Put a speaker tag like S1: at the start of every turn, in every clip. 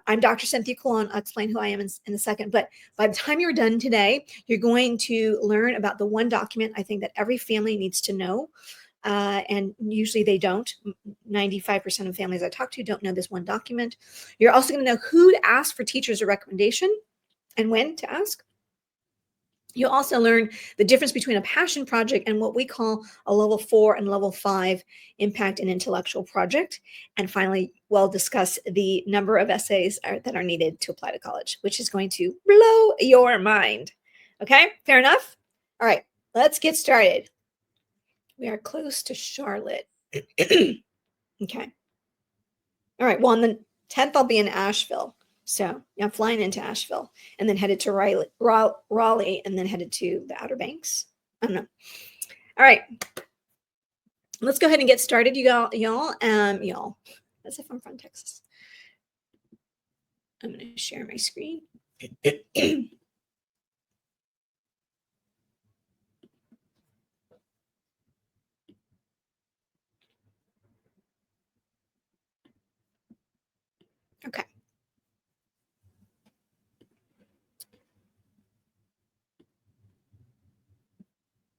S1: I'm Dr. Cynthia Colon. I'll explain who I am in a second. But by the time you're done today, you're going to learn about the one document I think that every family needs to know. And usually they don't. 95% of families I talk to don't know this one document. You're also going to know who to ask for teachers or recommendation and when to ask. You'll also learn the difference between a passion project and what we call a level 4 and level 5 impact and intellectual project. And finally, we'll discuss the number of essays that are needed to apply to college, which is going to blow your mind. Okay, fair enough? All right, let's get started. We are close to Charlotte. Okay. All right, well, on the 10th, I'll be in Asheville. So I'm flying into Asheville and then headed to Raleigh and then headed to the Outer Banks. I don't know. All right. Let's go ahead and get started, y'all. As if I'm from Texas. I'm going to share my screen. Okay.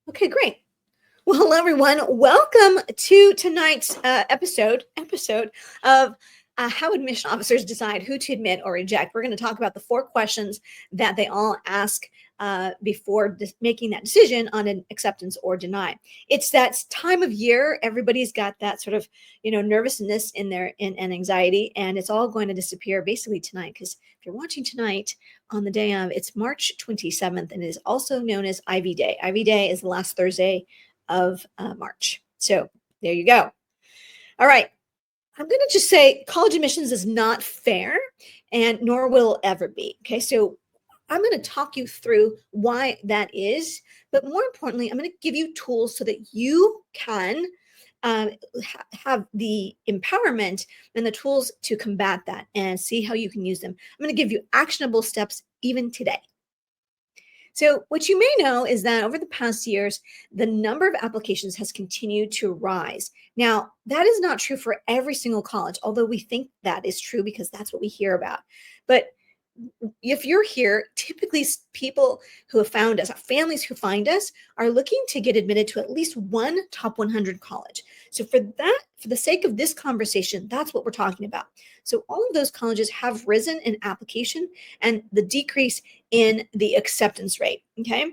S1: Okay, great. Well, hello, everyone. Welcome to tonight's episode of how admission officers decide who to admit or reject. We're going to talk about the 4 questions that they all ask before making that decision on an acceptance or deny. It's that time of year. Everybody's got that sort of, nervousness in there and anxiety, and it's all going to disappear basically tonight. Because if you're watching tonight on the day of, it's March 27th, and it is also known as Ivy Day. Ivy Day is the last Thursday of March. So there you go. All right. I'm going to just say college admissions is not fair, and nor will it ever be. Okay. So I'm going to talk you through why that is. But more importantly, I'm going to give you tools so that you can have the empowerment and the tools to combat that and see how you can use them. I'm going to give you actionable steps even today. So what you may know is that over the past years, the number of applications has continued to rise. Now, that is not true for every single college, although we think that is true because that's what we hear about. But if you're here, typically people who have found us, families who find us, are looking to get admitted to at least one top 100 college. So for the sake of this conversation, that's what we're talking about. So all of those colleges have risen in application and the decrease in the acceptance rate. Okay.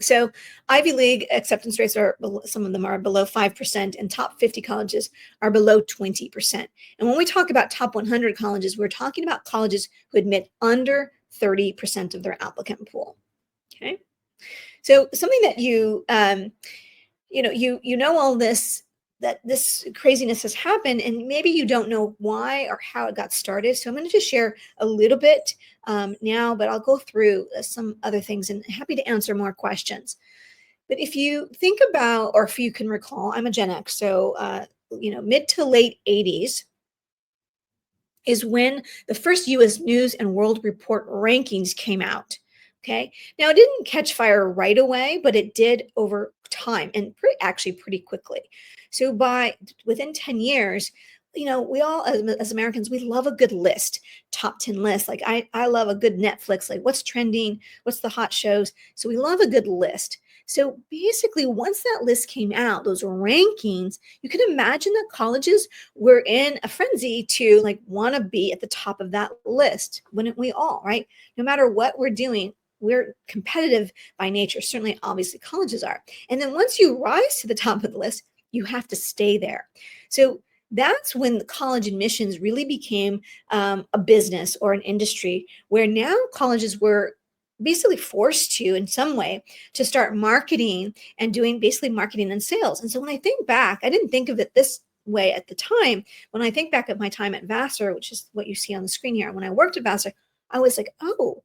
S1: So Ivy League acceptance rates some of them are below 5%, and top 50 colleges are below 20%. And when we talk about top 100 colleges, we're talking about colleges who admit under 30% of their applicant pool. Okay. So something that you all this, that this craziness has happened, and maybe you don't know why or how it got started. So I'm going to just share a little bit now, but I'll go through some other things and happy to answer more questions. But if you think about, or if you can recall, I'm a Gen X, so mid to late 80s is when the first U.S. News and World Report rankings came out. Okay. Now, it didn't catch fire right away, but it did over time and actually pretty quickly. So within 10 years, we all, as Americans, we love a good list, top 10 list. Like I love a good Netflix, like what's trending, what's the hot shows. So we love a good list. So basically, once that list came out, those rankings, you can imagine that colleges were in a frenzy to want to be at the top of that list. Wouldn't we all, right? No matter what we're doing, we're competitive by nature. Certainly, obviously, colleges are. And then once you rise to the top of the list, you have to stay there. So that's when the college admissions really became a business or an industry where now colleges were basically forced to, in some way, to start marketing and doing basically marketing and sales. And so when I think back, I didn't think of it this way at the time. When I think back at my time at Vassar, which is what you see on the screen here, when I worked at Vassar, I was like, oh,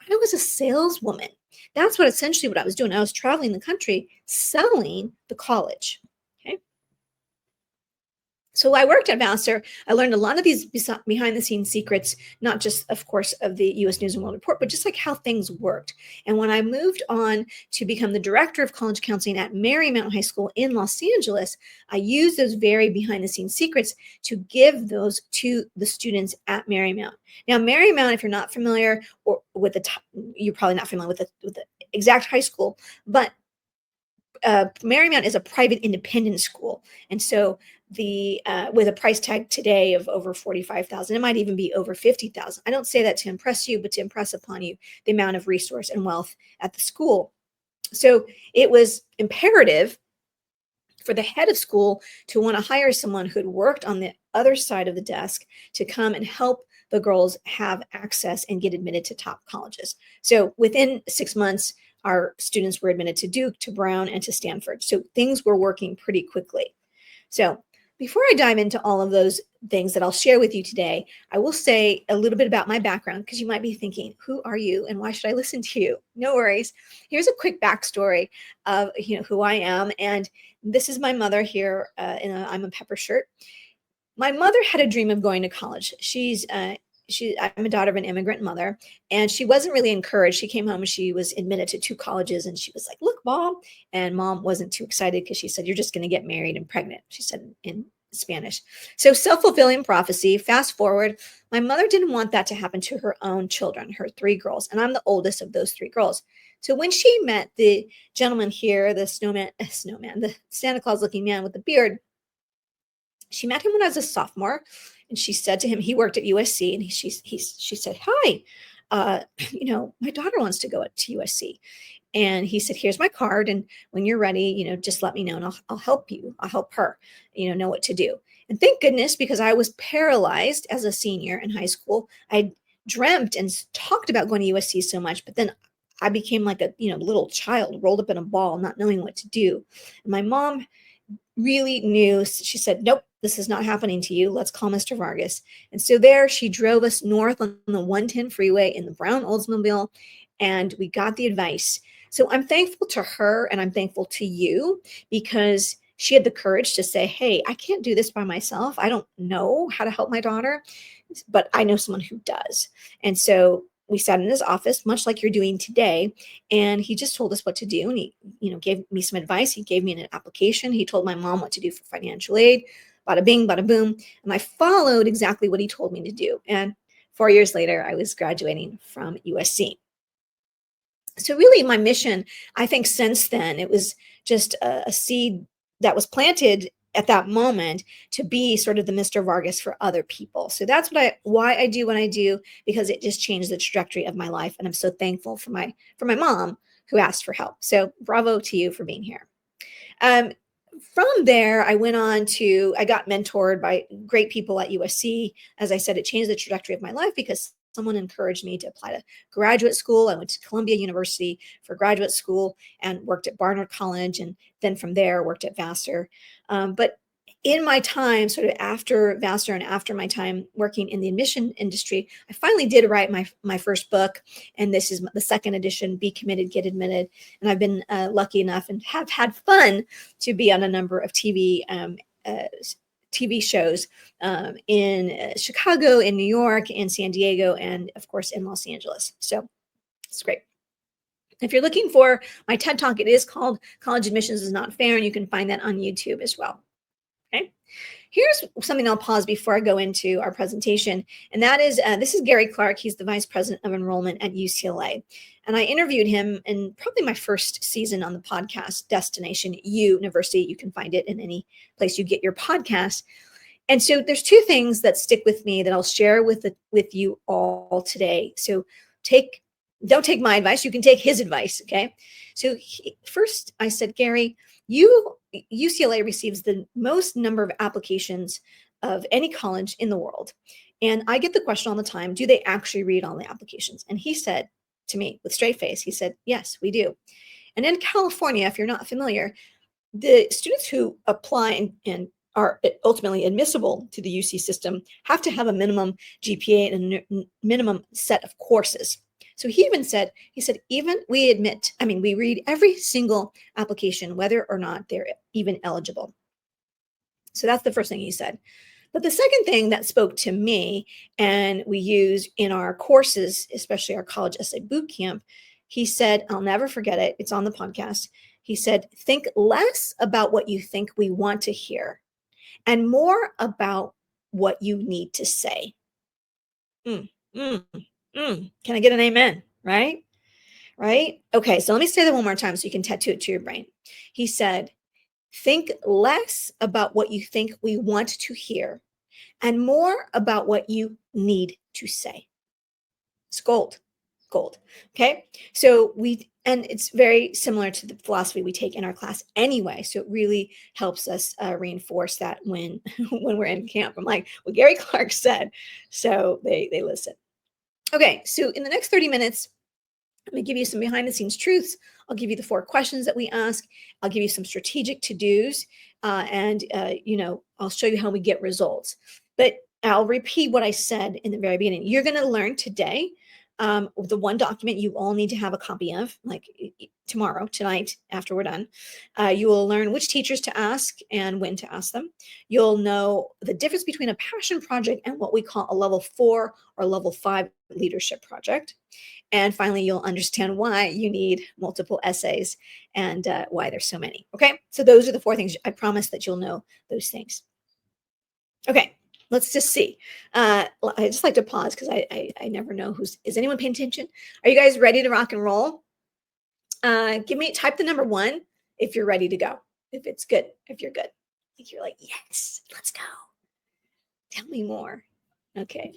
S1: I was a saleswoman. That's essentially what I was doing. I was traveling the country selling the college. Okay. So I worked at Vassar. I learned a lot of these behind the scenes secrets, not just, of course, of the U.S. News and World Report, but just like how things worked. And when I moved on to become the director of college counseling at Marymount High School in Los Angeles, I used those very behind the scenes secrets to give those to the students at Marymount. Now, Marymount, if you're not familiar or with you're probably not familiar with the exact high school, but Marymount is a private independent school, and so the with a price tag today of over 45,000, it might even be over 50,000. I don't say that to impress you, but to impress upon you the amount of resource and wealth at the school. So it was imperative for the head of school to want to hire someone who had worked on the other side of the desk to come and help the girls have access and get admitted to top colleges. So within 6 months, our students were admitted to Duke, to Brown, and to Stanford. So things were working pretty quickly. So before I dive into all of those things that I'll share with you today, I will say a little bit about my background, because you might be thinking, who are you and why should I listen to you? No worries. Here's a quick backstory of who I am. And this is my mother here. I'm a pepper shirt. My mother had a dream of going to college. I'm a daughter of an immigrant mother, and she wasn't really encouraged. She came home and she was admitted to 2 colleges, and she was like, "Look, Mom." And Mom wasn't too excited because she said, "You're just going to get married and pregnant," she said in Spanish. So self-fulfilling prophecy. Fast forward, my mother didn't want that to happen to her own children, her 3 girls, and I'm the oldest of those 3 girls. So when she met the gentleman here, the the Santa Claus looking man with the beard, she met him when I was a sophomore, and she said to him, he worked at USC, and she said, "Hi, my daughter wants to go to USC." And he said, "Here's my card, and when you're ready, just let me know, and I'll help you. I'll help her, know what to do." And thank goodness, because I was paralyzed as a senior in high school. I dreamt and talked about going to USC so much, but then I became like a little child rolled up in a ball, not knowing what to do. And my mom really knew. She said, "Nope, this is not happening to you. Let's call Mr. Vargas." And so there she drove us north on the 110 freeway in the brown Oldsmobile, and we got the advice. So I'm thankful to her, and I'm thankful to you, because she had the courage to say, "Hey, I can't do this by myself. I don't know how to help my daughter, but I know someone who does." And so we sat in his office, much like you're doing today, and he just told us what to do. And he, gave me some advice. He gave me an application. He told my mom what to do for financial aid. Bada bing, bada boom. And I followed exactly what he told me to do. And 4 years later, I was graduating from USC. So really my mission, I think since then, it was just a seed that was planted at that moment to be sort of the Mr. Vargas for other people. So that's why I do what I do, because it just changed the trajectory of my life. And I'm so thankful for my mom who asked for help. So bravo to you for being here. Um, from there, I got mentored by great people at USC. As I said, it changed the trajectory of my life because someone encouraged me to apply to graduate school. I went to Columbia University for graduate school and worked at Barnard College. And then from there, worked at Vassar. But in my time, sort of after Vassar and after my time working in the admission industry, I finally did write my first book. And this is the second edition, Be Committed, Get Admitted. And I've been lucky enough and have had fun to be on a number of TV shows in Chicago, in New York, in San Diego, and of course in Los Angeles. So it's great. If you're looking for my TED Talk, it is called College Admissions is Not Fair, and you can find that on YouTube as well. Okay. Here's something I'll pause before I go into our presentation, and that is, this is Gary Clark. He's the Vice President of Enrollment at UCLA, and I interviewed him in probably my first season on the podcast Destination University. You can find it in any place you get your podcast. And so there's 2 things that stick with me that I'll share with you all today. So don't take my advice. You can take his advice. Okay. So first I said, "Gary, UCLA receives the most number of applications of any college in the world. And I get the question all the time, do they actually read all the applications?" And he said to me with straight face, he said, "Yes, we do." And in California, if you're not familiar, the students who apply and are ultimately admissible to the UC system have to have a minimum GPA and a minimum set of courses. So he said, even we read every single application, whether or not they're even eligible. So that's the first thing he said. But the second thing that spoke to me, and we use in our courses, especially our college essay boot camp, he said, I'll never forget it. It's on the podcast. He said, think less about what you think we want to hear and more about what you need to say. Mm, mm, Can I get an amen? Right? Right? Okay, so let me say that one more time so you can tattoo it to your brain. He said, think less about what you think we want to hear and more about what you need to say. It's gold, gold. Okay. So and it's very similar to the philosophy we take in our class anyway. So it really helps us reinforce that when when we're in camp. I'm like, well, Gary Clark said, so they listen. Okay. So in the next 30 minutes, I'm going to give you some behind the scenes truths. I'll give you the 4 questions that we ask. I'll give you some strategic to-dos, and I'll show you how we get results. But I'll repeat what I said in the very beginning. You're going to learn today the one document you all need to have a copy of, like tomorrow, tonight, after we're done. You will learn which teachers to ask and when to ask them. You'll know the difference between a passion project and what we call a level 4 or level 5 leadership project. And finally, you'll understand why you need multiple essays and why there's so many. Okay, so those are the 4 things. I promise that you'll know those things. Okay, let's just see. I just like to pause because I never know is anyone paying attention? Are you guys ready to rock and roll? Type the number 1 if you're ready to go. If it's good, if you're good. If you're like, yes, let's go. Tell me more. Okay,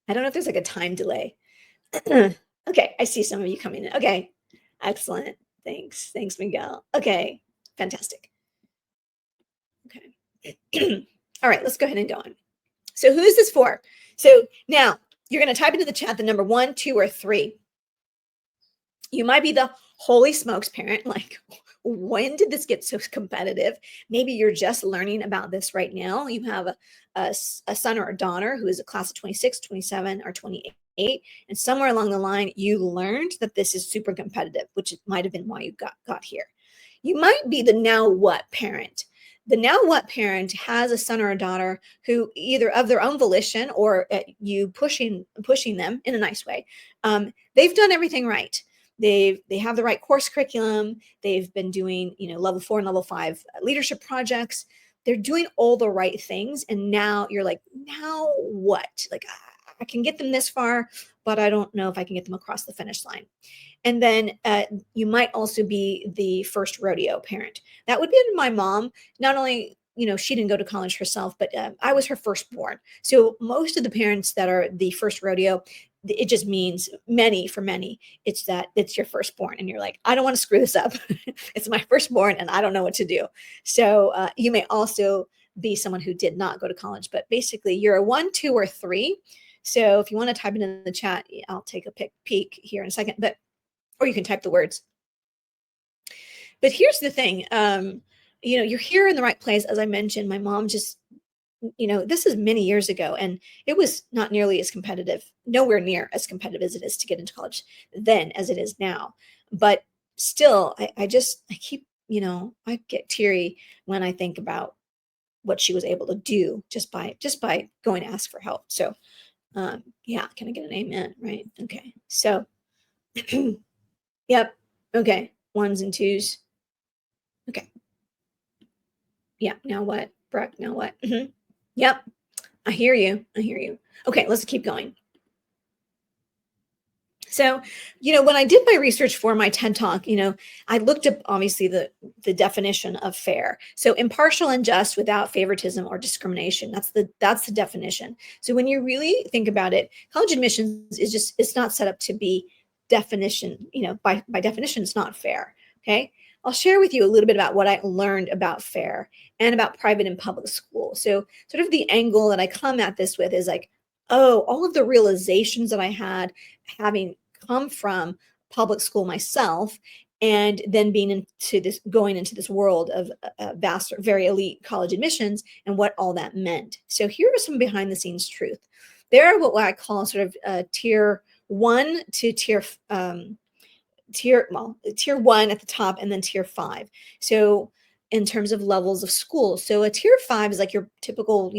S1: I don't know if there's like a time delay. Okay, I see some of you coming in. Okay, excellent. Thanks, Miguel. Okay, fantastic. Okay. All right, let's go ahead and go on. So who is this for? So now you're going to type into the chat the number 1, 2, or 3. You might be the holy smokes parent, like, when did this get so competitive? Maybe you're just learning about this right now. You have a son or a daughter who is a class of 26, 27, or 28. And somewhere along the line, you learned that this is super competitive, which might have been why you got here. You might be the now what parent. The now what parent has a son or a daughter who either of their own volition or you pushing them in a nice way. They've done everything right. They have the right course curriculum. They've been doing, level 4 and level 5 leadership projects. They're doing all the right things. And now you're like, now what? Like, I can get them this far, but I don't know if I can get them across the finish line. And then you might also be the first rodeo parent. That would be my mom. Not only, she didn't go to college herself, but I was her firstborn. So most of the parents that are the first rodeo, it just means for many, it's that it's your firstborn. And you're like, I don't want to screw this up. It's my firstborn and I don't know what to do. So you may also be someone who did not go to college, but basically you're a 1, 2, or 3. So if you want to type it in the chat, I'll take a peek here in a second, or you can type the words. But here's the thing, you're here in the right place. As I mentioned, my mom just, this is many years ago, and it was not nearly as competitive, nowhere near as competitive as it is to get into college then as it is now. But still, I keep, I get teary when I think about what she was able to do just by going to ask for help. So, yeah, can I get an amen? Right. Okay. So, yep. Okay. 1s and 2s. Okay. Yeah. Now what? Brooke, now what? Mm-hmm. Yep. I hear you. Okay. Let's keep going. So, when I did my research for my TED Talk, I looked up obviously the definition of fair. So impartial and just without favoritism or discrimination. That's the definition. So when you really think about it, college admissions it's not set up to be definition, by definition, it's not fair. Okay. I'll share with you a little bit about what I learned about fair and about private and public school. So sort of the angle that I come at this with is like, oh, all of the realizations that I had having come from public school myself, and then going into this world of Vassar, very elite college admissions, and what all that meant. So here are some behind the scenes truth. There are what I call sort of tier 1 to tier 1 at the top, and then tier 5. So in terms of levels of school. So a tier 5 is like your typical,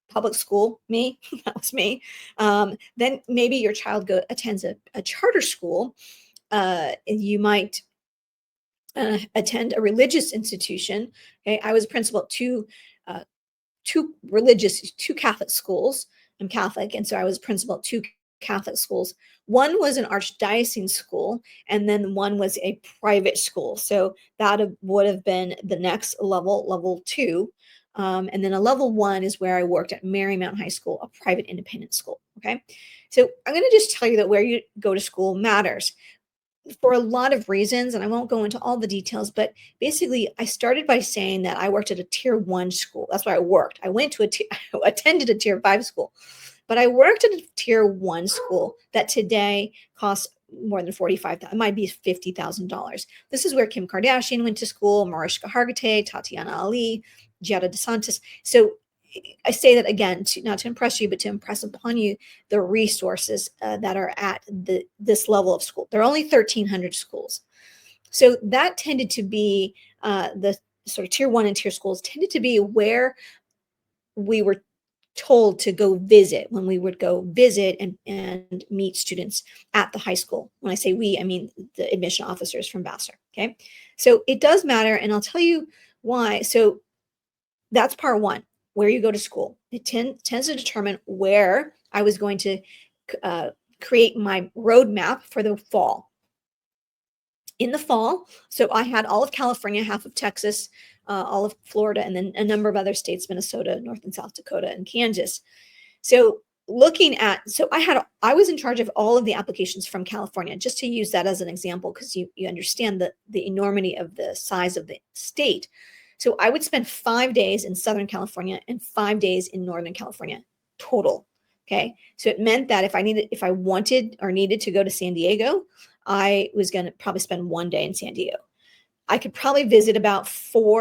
S1: public school, me, that was me. Then maybe your child attends a charter school. You might attend a religious institution. Okay, I was a principal at uh, two Catholic schools. I'm Catholic, and so I was principal at two Catholic schools. One was an archdiocesan school, and then one was a private school. So that would have been the next level, level 2. And then a level 1 is where I worked at Marymount High School, a private independent school. Okay. So I'm going to just tell you that where you go to school matters for a lot of reasons, and I won't go into all the details, but basically I started by saying that I worked at a tier 1 school. That's where I worked. I went to attended a tier 5 school, but I worked at a tier 1 school that today costs more than $45,000. It might be $50,000. This is where Kim Kardashian went to school, Mariska Hargitay, Tatiana Ali, Giada DeSantis. So I say that again, not to impress you, but to impress upon you the resources that are at this level of school. There are only 1,300 schools. So that tended to be the sort of tier 1 and tier schools tended to be where we were told to go visit when we would go visit and meet students at the high school. When I say we, I mean the admission officers from Vassar. Okay. So it does matter. And I'll tell you why. So that's part 1, where you go to school. It tends to determine where I was going to create my roadmap for the fall. In the fall, so I had all of California, half of Texas, all of Florida, and then a number of other states, Minnesota, North and South Dakota, and Kansas. So I was in charge of all of the applications from California, just to use that as an example, because you understand the enormity of the size of the state. So I would spend 5 days in Southern California and 5 days in Northern California total. Okay. So it meant that if I wanted or needed to go to San Diego, I was going to probably spend 1 day in San Diego. I could probably visit about I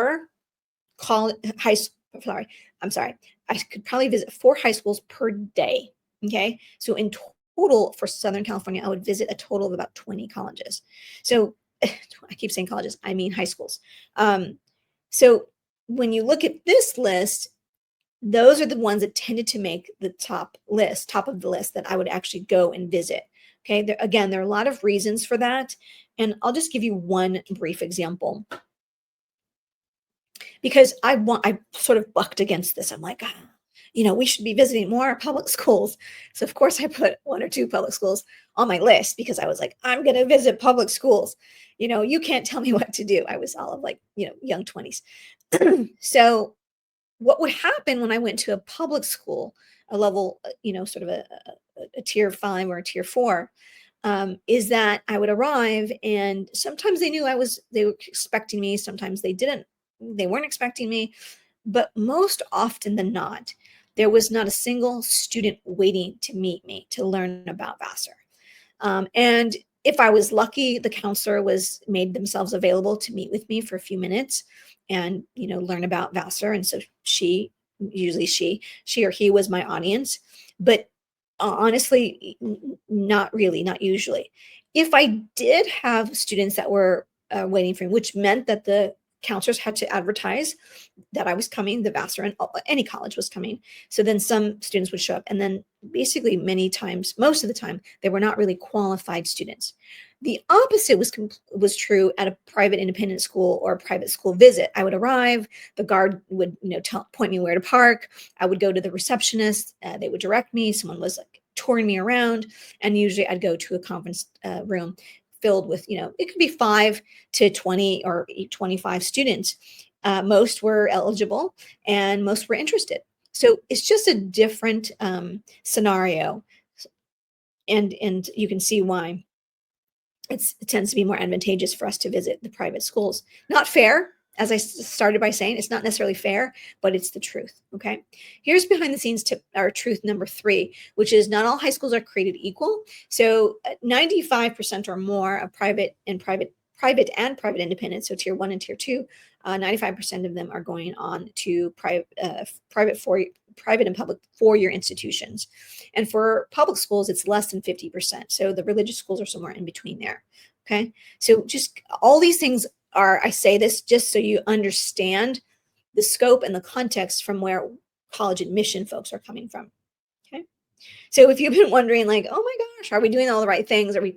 S1: could probably visit 4 high schools per day. Okay. So in total for Southern California, I would visit a total of about 20 colleges. So I keep saying colleges, I mean high schools. So when you look at this list, those are the ones that tended to make the top of the list that I would actually go and visit. Okay. There are a lot of reasons for that. And I'll just give you one brief example, because I sort of bucked against this. I'm like, we should be visiting more public schools. So of course I put 1 or 2 public schools on my list, because I was like, I'm going to visit public schools. You can't tell me what to do. I was all of young 20s. So what would happen when I went to a public school, a level, sort of a tier 5 or a tier 4, is that I would arrive, and sometimes they were expecting me. Sometimes they weren't expecting me, but most often than not, there was not a single student waiting to meet me to learn about Vassar. And if I was lucky, the counselor made themselves available to meet with me for a few minutes and, learn about Vassar. And so she or he was my audience, but honestly, not usually. If I did have students that were waiting for me, which meant that the counselors had to advertise that I was coming, the Vassar and any college was coming. So then some students would show up, and then basically most of the time, they were not really qualified students. The opposite was true at a private independent school or a private school visit. I would arrive, the guard would point me where to park. I would go to the receptionist, they would direct me. Someone was touring me around, and usually I'd go to a conference room filled with, it could be 5 to 20 or 25 students. Most were eligible and most were interested. So it's just a different scenario. And you can see why it tends to be more advantageous for us to visit the private schools. Not fair. As I started by saying, it's not necessarily fair, but it's the truth. Okay. Here's behind the scenes tip, or truth number 3, which is not all high schools are created equal. So 95% or more of private and private independent, so tier 1 and tier 2, 95% of them are going on to private and public 4-year institutions. And for public schools, it's less than 50%. So the religious schools are somewhere in between there. Okay. So just all these things I say this just so you understand the scope and the context from where college admission folks are coming from. Okay. So if you've been wondering, like, oh my gosh, are we doing all the right things? Are we,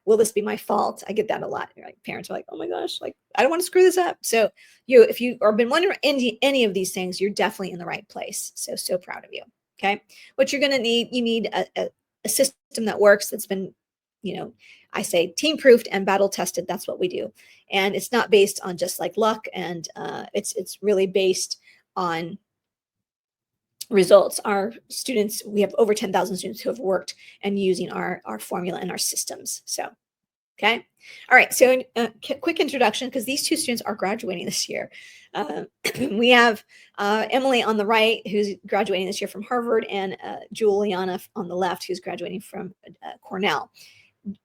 S1: will this be my fault? I get that a lot. Like, parents are like, oh my gosh, like, I don't want to screw this up. So if you are been wondering any of these things, you're definitely in the right place. So proud of you. Okay. What you're going to need, you need a system that works, that's been, I say team proofed and battle tested. That's what we do. And it's not based on just like luck. And it's really based on results. Our students, we have over 10,000 students who have worked and using our formula and our systems. So, okay. All right. So quick introduction, because these two students are graduating this year. We have Emily on the right, who's graduating this year from Harvard, and Juliana on the left, who's graduating from Cornell.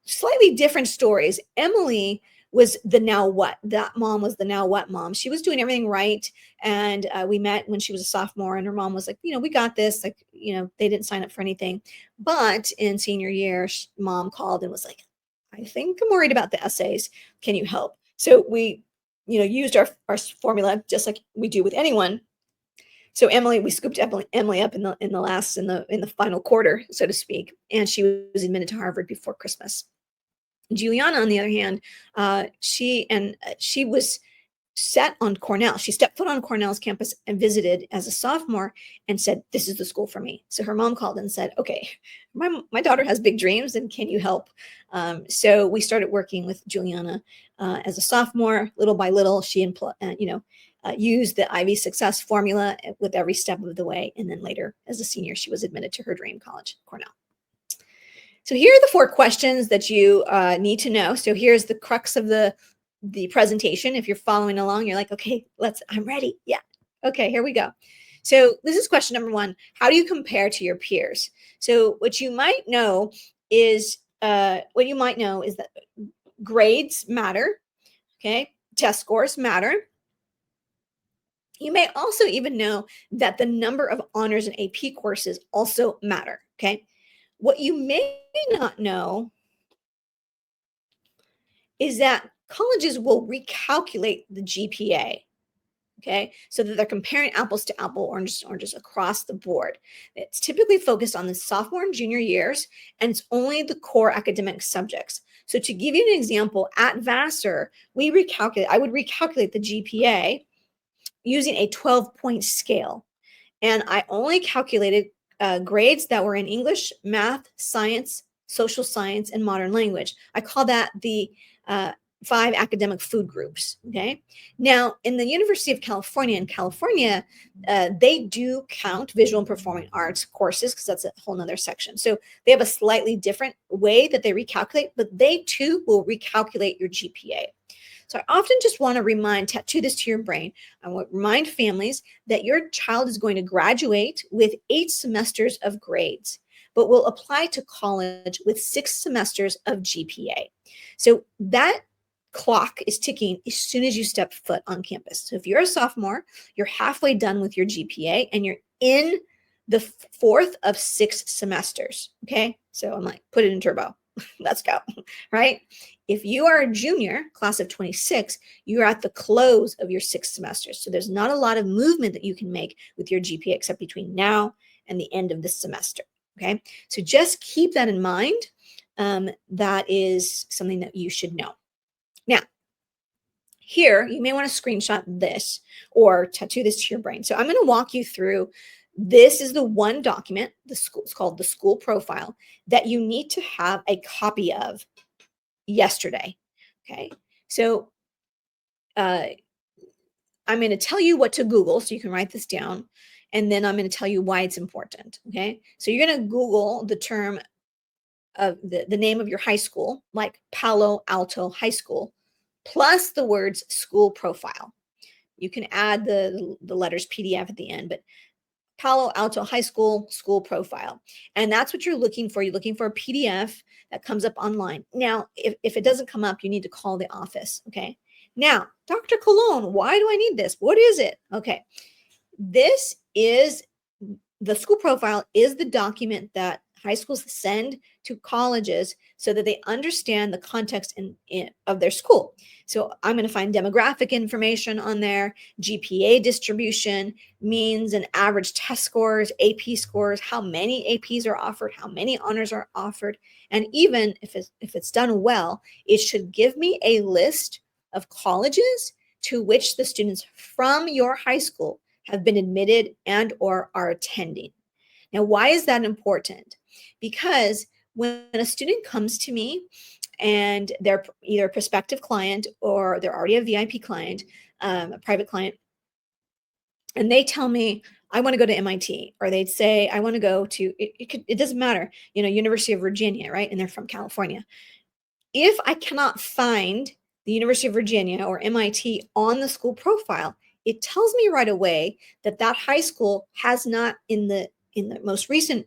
S1: Slightly different stories. Emily was the now what. That mom was the now what mom. She was doing everything right. And we met when she was a sophomore, and her mom was like, we got this. Like, they didn't sign up for anything. But in senior year, mom called and was like, I think I'm worried about the essays. Can you help? So we, used our formula just like we do with anyone. So we scooped Emily up in the final quarter, so to speak, and she was admitted to Harvard before Christmas. Juliana, on the other hand, she was set on Cornell. She stepped foot on Cornell's campus and visited as a sophomore and said, this is the school for me. So her mom called and said, okay, my daughter has big dreams, and can you help? So we started working with Juliana as a sophomore. Little by little, she used the Ivy success formula with every step of the way. And then later, as a senior, she was admitted to her dream college, Cornell. So here are the 4 questions that you need to know. So here's the crux of the presentation. If you're following along, you're like, okay, I'm ready. Yeah. Okay, here we go. So this is question number 1. How do you compare to your peers? So what you might know is that grades matter. Okay. Test scores matter. You may also even know that the number of honors and AP courses also matter. Okay. What you may not know is that colleges will recalculate the GPA, okay, so that they're comparing apples to apples, oranges to oranges across the board. It's typically focused on the sophomore and junior years, and it's only the core academic subjects. So to give you an example, at Vassar, I would recalculate the GPA using a 12-point scale. And I only calculated grades that were in English, math, science, social science, and modern language. I call that the 5 academic food groups. Okay. Now, in the University of California, they do count visual and performing arts courses, because that's a whole nother section. So they have a slightly different way that they recalculate, but they too will recalculate your GPA. So I often just want to tattoo this to your brain. I want to remind families that your child is going to graduate with 8 semesters of grades, but will apply to college with 6 semesters of GPA. So that clock is ticking as soon as you step foot on campus. So if you're a sophomore, you're halfway done with your GPA, and you're in the 4th of 6 semesters. Okay. So I'm like, put it in turbo. Let's go. Right. If you are a junior, class of 26, you're at the close of your 6 semesters. So there's not a lot of movement that you can make with your GPA except between now and the end of the semester. Okay. So just keep that in mind. That is something that you should know. Now, here, you may want to screenshot this or tattoo this to your brain. So I'm going to walk you through. This is the one document, it's called the school profile, that you need to have a copy of yesterday. Okay. So I'm going to tell you what to Google, so you can write this down. And then I'm going to tell you why it's important. Okay. So you're going to Google the term of the name of your high school, like Palo Alto High School, plus the words school profile. You can add the letters PDF at the end, but Palo Alto High School school profile. And that's what you're looking for. You're looking for a PDF that comes up online. Now, if it doesn't come up, you need to call the office. Okay. Now, Dr. Colon, why do I need this? What is it? Okay. This is the school profile, is the document that high schools send to colleges so that they understand the context of their school. So I'm going to find demographic information on there, GPA distribution, means and average test scores, AP scores, how many APs are offered, how many honors are offered. And even if it's done well, it should give me a list of colleges to which the students from your high school have been admitted and or are attending. Now, why is that important? Because when a student comes to me and they're either a prospective client or they're already a VIP client, a private client, and they tell me, I want to go to MIT, or they'd say, I want to go to, it doesn't matter, University of Virginia, right? And they're from California. If I cannot find the University of Virginia or MIT on the school profile, it tells me right away that that high school has not in the most recent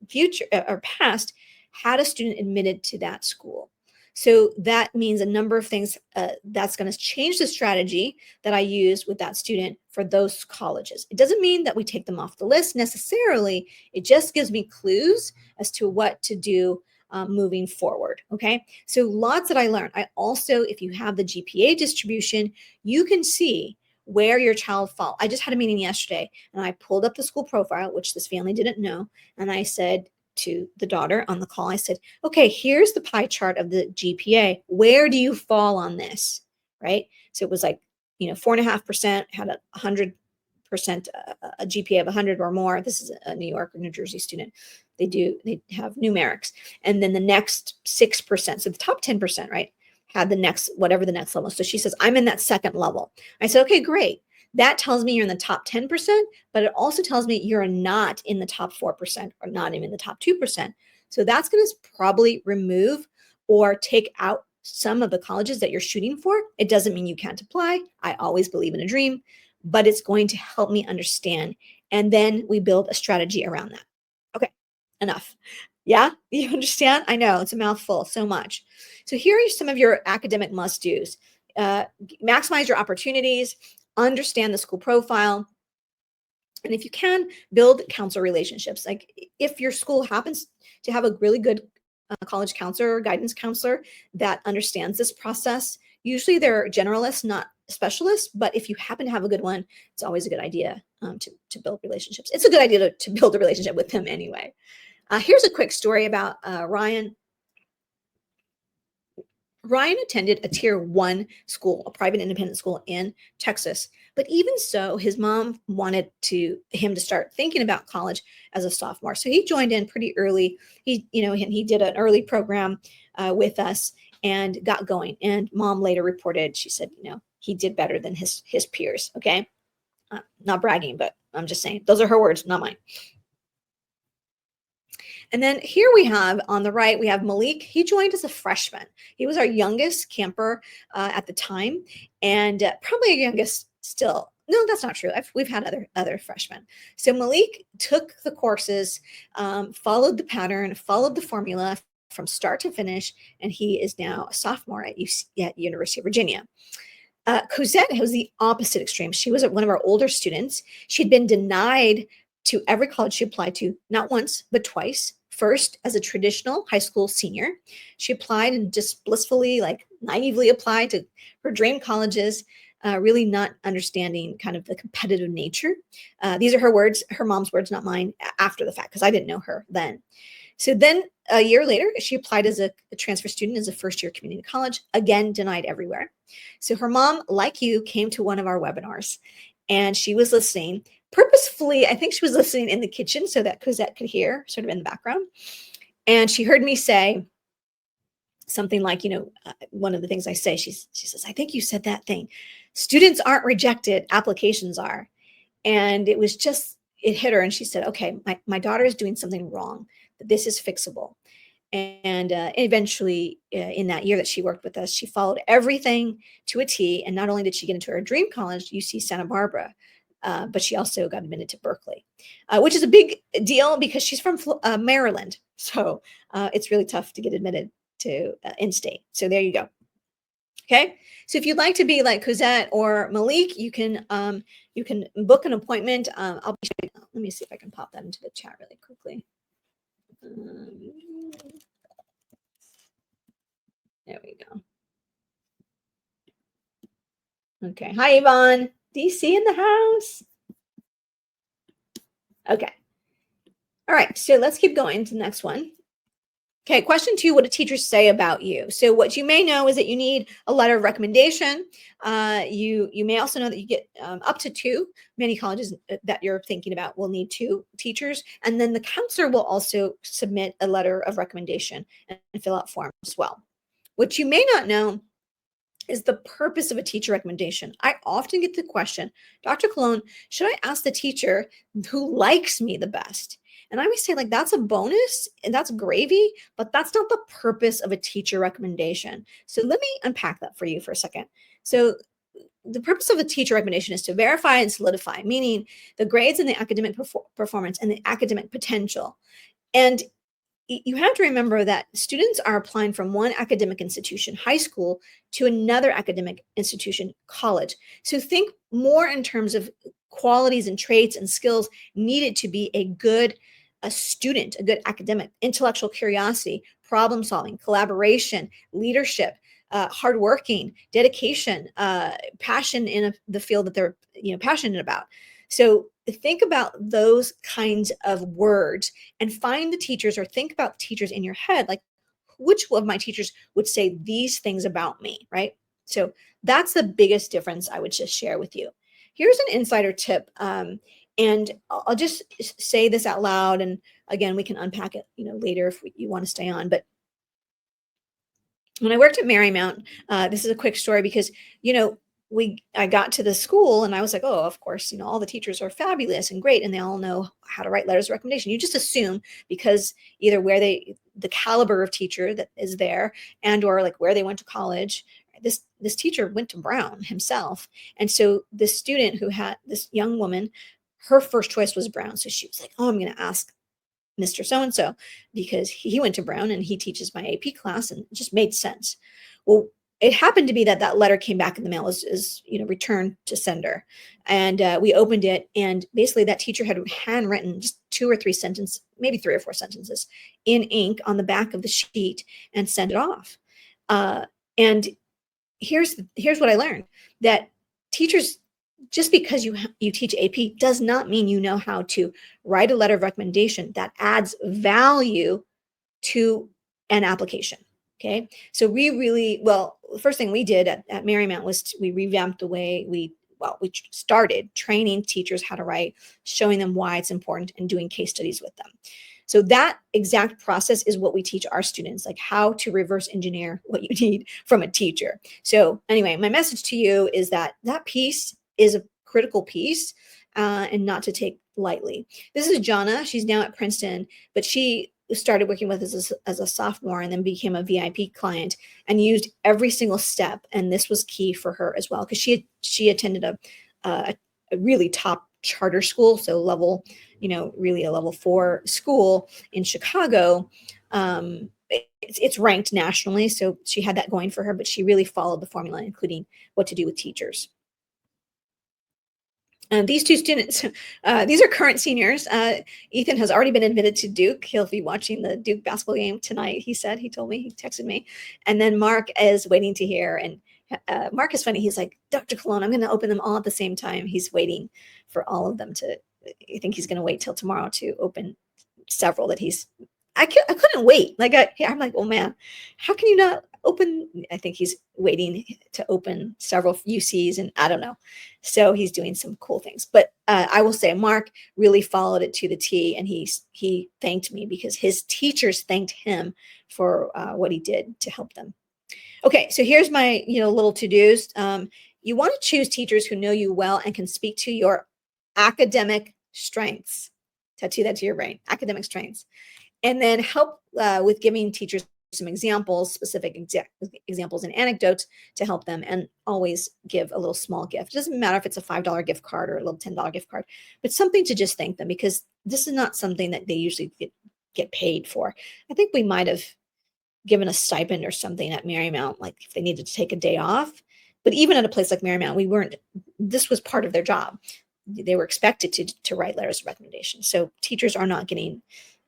S1: future or past had a student admitted to that school. So that means a number of things that's going to change the strategy that I use with that student for those colleges. It doesn't mean that we take them off the list necessarily. It just gives me clues as to what to do moving forward. Okay. So lots that I learned. I also, if you have the GPA distribution, you can see where your child fall. I just had a meeting yesterday and I pulled up the school profile, which this family didn't know. And I said to the daughter on the call, I said, okay, here's the pie chart of the GPA. Where do you fall on this? Right. So it was like, 4.5% had 100%, a GPA of 100 or more. This is a New York or New Jersey student. They have numerics. And then the next 6%, so the top 10%, right, had the next, whatever the next level. So she says, I'm in that second level. I said, okay, great. That tells me you're in the top 10%, but it also tells me you're not in the top 4% or not even in the top 2%. So that's going to probably remove or take out some of the colleges that you're shooting for. It doesn't mean you can't apply. I always believe in a dream, but it's going to help me understand. And then we build a strategy around that. Okay, enough. Yeah, you understand? I know it's a mouthful, so much. So here are some of your academic must-dos. Maximize your opportunities, understand the school profile, and if you can, build counselor relationships. Like if your school happens to have a really good college counselor or guidance counselor that understands this process, usually they're generalists, not specialists, but if you happen to have a good one, it's always a good idea to build relationships. It's a good idea to build a relationship with them anyway. Here's a quick story about Ryan. Ryan attended a tier 1 school, a private independent school in Texas. But even so, his mom wanted him to start thinking about college as a sophomore. So he joined in pretty early. He did an early program with us and got going. And mom later reported, she said, he did better than his peers. Okay. Not bragging, but I'm just saying, those are her words, not mine. And then here we have on the right, we have Malik. He joined as a freshman. He was our youngest camper at the time, and probably our youngest still. No, that's not true. We've had other freshmen. So Malik took the courses, followed the pattern, followed the formula from start to finish, and he is now a sophomore at University of Virginia. Cosette was the opposite extreme. She was one of our older students. She'd been denied to every college she applied to, not once, but twice. First, as a traditional high school senior, she applied and just blissfully, naively applied to her dream colleges, really not understanding kind of the competitive nature. These are her words, her mom's words, not mine, after the fact, because I didn't know her then. So then a year later, she applied as a transfer student as a first-year community college, again, denied everywhere. So her mom, like you, came to one of our webinars, and she was listening purposefully. I think she was listening in the kitchen so that Cosette could hear sort of in the background. And she heard me say something like, one of the things I say, she says, I think you said that thing. Students aren't rejected, applications are. And it hit her. And she said, okay, my daughter is doing something wrong, but this is fixable. And eventually, in that year that she worked with us, she followed everything to a T. And not only did she get into her dream college, UC Santa Barbara, but she also got admitted to Berkeley, which is a big deal because she's from Maryland. So it's really tough to get admitted to in-state. So there you go. Okay. So if you'd like to be like Cosette or Malik, you can book an appointment. Let me see if I can pop that into the chat really quickly. Um, there we go. Okay. Hi, Yvonne. DC in the house. Okay. All right. So let's keep going to the next one. Okay, question 2, what do teachers say about you? So what you may know is that you need a letter of recommendation. You may also know that you get up to 2. Many colleges that you're thinking about will need 2 teachers. And then the counselor will also submit a letter of recommendation and fill out forms as well. What you may not know is the purpose of a teacher recommendation. I often get the question, Dr. Cologne, should I ask the teacher who likes me the best? And I always say, like, that's a bonus and that's gravy, but that's not the purpose of a teacher recommendation. So let me unpack that for you for a second. So the purpose of a teacher recommendation is to verify and solidify, meaning the grades and the academic performance and the academic potential. And you have to remember that students are applying from one academic institution, high school, to another academic institution, college. So think more in terms of qualities and traits and skills needed to be a student, a good academic, intellectual curiosity, problem solving, collaboration, leadership, hardworking, dedication, passion in the field that they're passionate about. So think about those kinds of words and find the teachers, or think about teachers in your head, like which of my teachers would say these things about me, right? So that's the biggest difference I would just share with you. Here's an insider tip, and I'll just say this out loud, and again, we can unpack it later if you want to stay on. But when I worked at Marymount, this is a quick story because I got to the school and I was like, oh, of course, all the teachers are fabulous and great, and they all know how to write letters of recommendation. You just assume because either the caliber of teacher that is there, and or like where they went to college. This teacher went to Brown himself, and so this student who had this young woman, her first choice was Brown. So she was like, oh, I'm going to ask Mr. So-and-so because he went to Brown and he teaches my AP class, and it just made sense. Well, it happened to be that letter came back in the mail as returned to sender. And we opened it, and basically that teacher had handwritten just 2 or 3 sentences, maybe 3 or 4 sentences in ink on the back of the sheet and sent it off. And here's what I learned, that teachers, just because you teach AP does not mean you know how to write a letter of recommendation that adds value to an application. Okay. So the first thing we did at Marymount was we revamped the way we started training teachers how to write, showing them why it's important, and doing case studies with them. So that exact process is what we teach our students, like how to reverse engineer what you need from a teacher. So anyway, my message to you is that piece is a critical piece, and not to take lightly. This is Jonna. She's now at Princeton, but she started working with us as a sophomore and then became a VIP client and used every single step. And this was key for her as well, because she attended a really top charter school, so really a level 4 school in Chicago. It's ranked nationally, so she had that going for her, but she really followed the formula, including what to do with teachers. These 2 students, these are current seniors. Ethan has already been admitted to Duke. He'll be watching the Duke basketball game tonight, he told me, he texted me. And then Mark is waiting to hear. And Mark is funny. He's like, Dr. Cologne, I'm going to open them all at the same time. He's waiting for all of them I think he's going to wait till tomorrow to open several that I couldn't wait. I'm like, oh man, how can you not open? I think he's waiting to open several UCs, and I don't know. So he's doing some cool things. But I will say Mark really followed it to the T, and he thanked me because his teachers thanked him for what he did to help them. Okay, so here's my little to-dos. You want to choose teachers who know you well and can speak to your academic strengths. Tattoo that to your brain, academic strengths. And then help with giving teachers some examples, specific examples and anecdotes to help them, and always give a little small gift. It doesn't matter if it's a $5 gift card or a little $10 gift card, but something to just thank them, because this is not something that they usually get paid for. I think we might have given a stipend or something at Marymount, like if they needed to take a day off. But even at a place like Marymount, this was part of their job. They were expected to write letters of recommendation. So teachers are not getting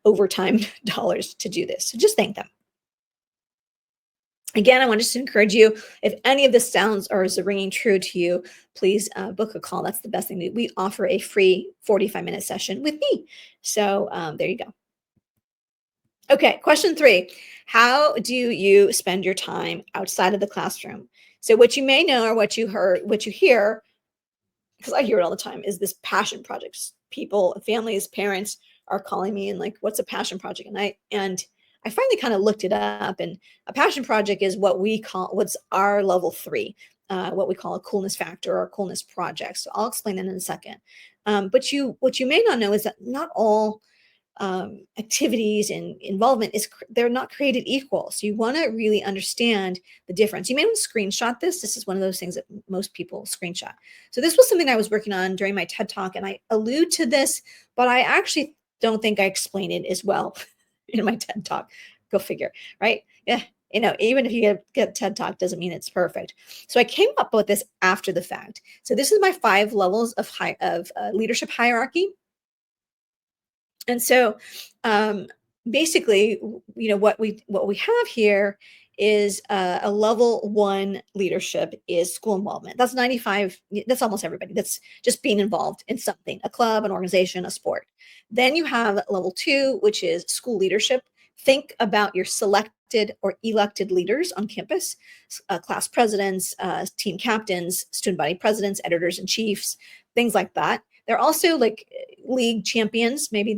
S1: overtime dollars to do this. So just thank them. Again, I want just to encourage you, if any of this sounds or is ringing true to you, please book a call. That's the best thing. We offer a free 45-minute session with me. So there you go. Okay, question 3. How do you spend your time outside of the classroom? So what you may know or what you hear, because I hear it all the time, is this passion projects. People, families, parents are calling me and like, what's a passion project? And I finally kind of looked it up, and a passion project is what's our level 3, what we call a coolness factor or a coolness project. So I'll explain that in a second. But what you may not know is that not all activities and involvement they're not created equal. So you want to really understand the difference. You may want to screenshot this. This is one of those things that most people screenshot. So this was something I was working on during my TED Talk, and I allude to this, but I actually don't think I explain it as well in my TED Talk. Go figure, right? Yeah. Even if you get TED Talk doesn't mean it's perfect. So I came up with this after the fact. So this is my 5 levels of leadership hierarchy. And so basically, what we have here is a level 1 leadership is school involvement. That's 95. That's almost everybody. That's just being involved in something, a club, an organization, a sport. Then you have level 2, which is school leadership. Think about your selected or elected leaders on campus, class presidents, team captains, student body presidents, editors and chiefs, things like that. They're also like league champions. Maybe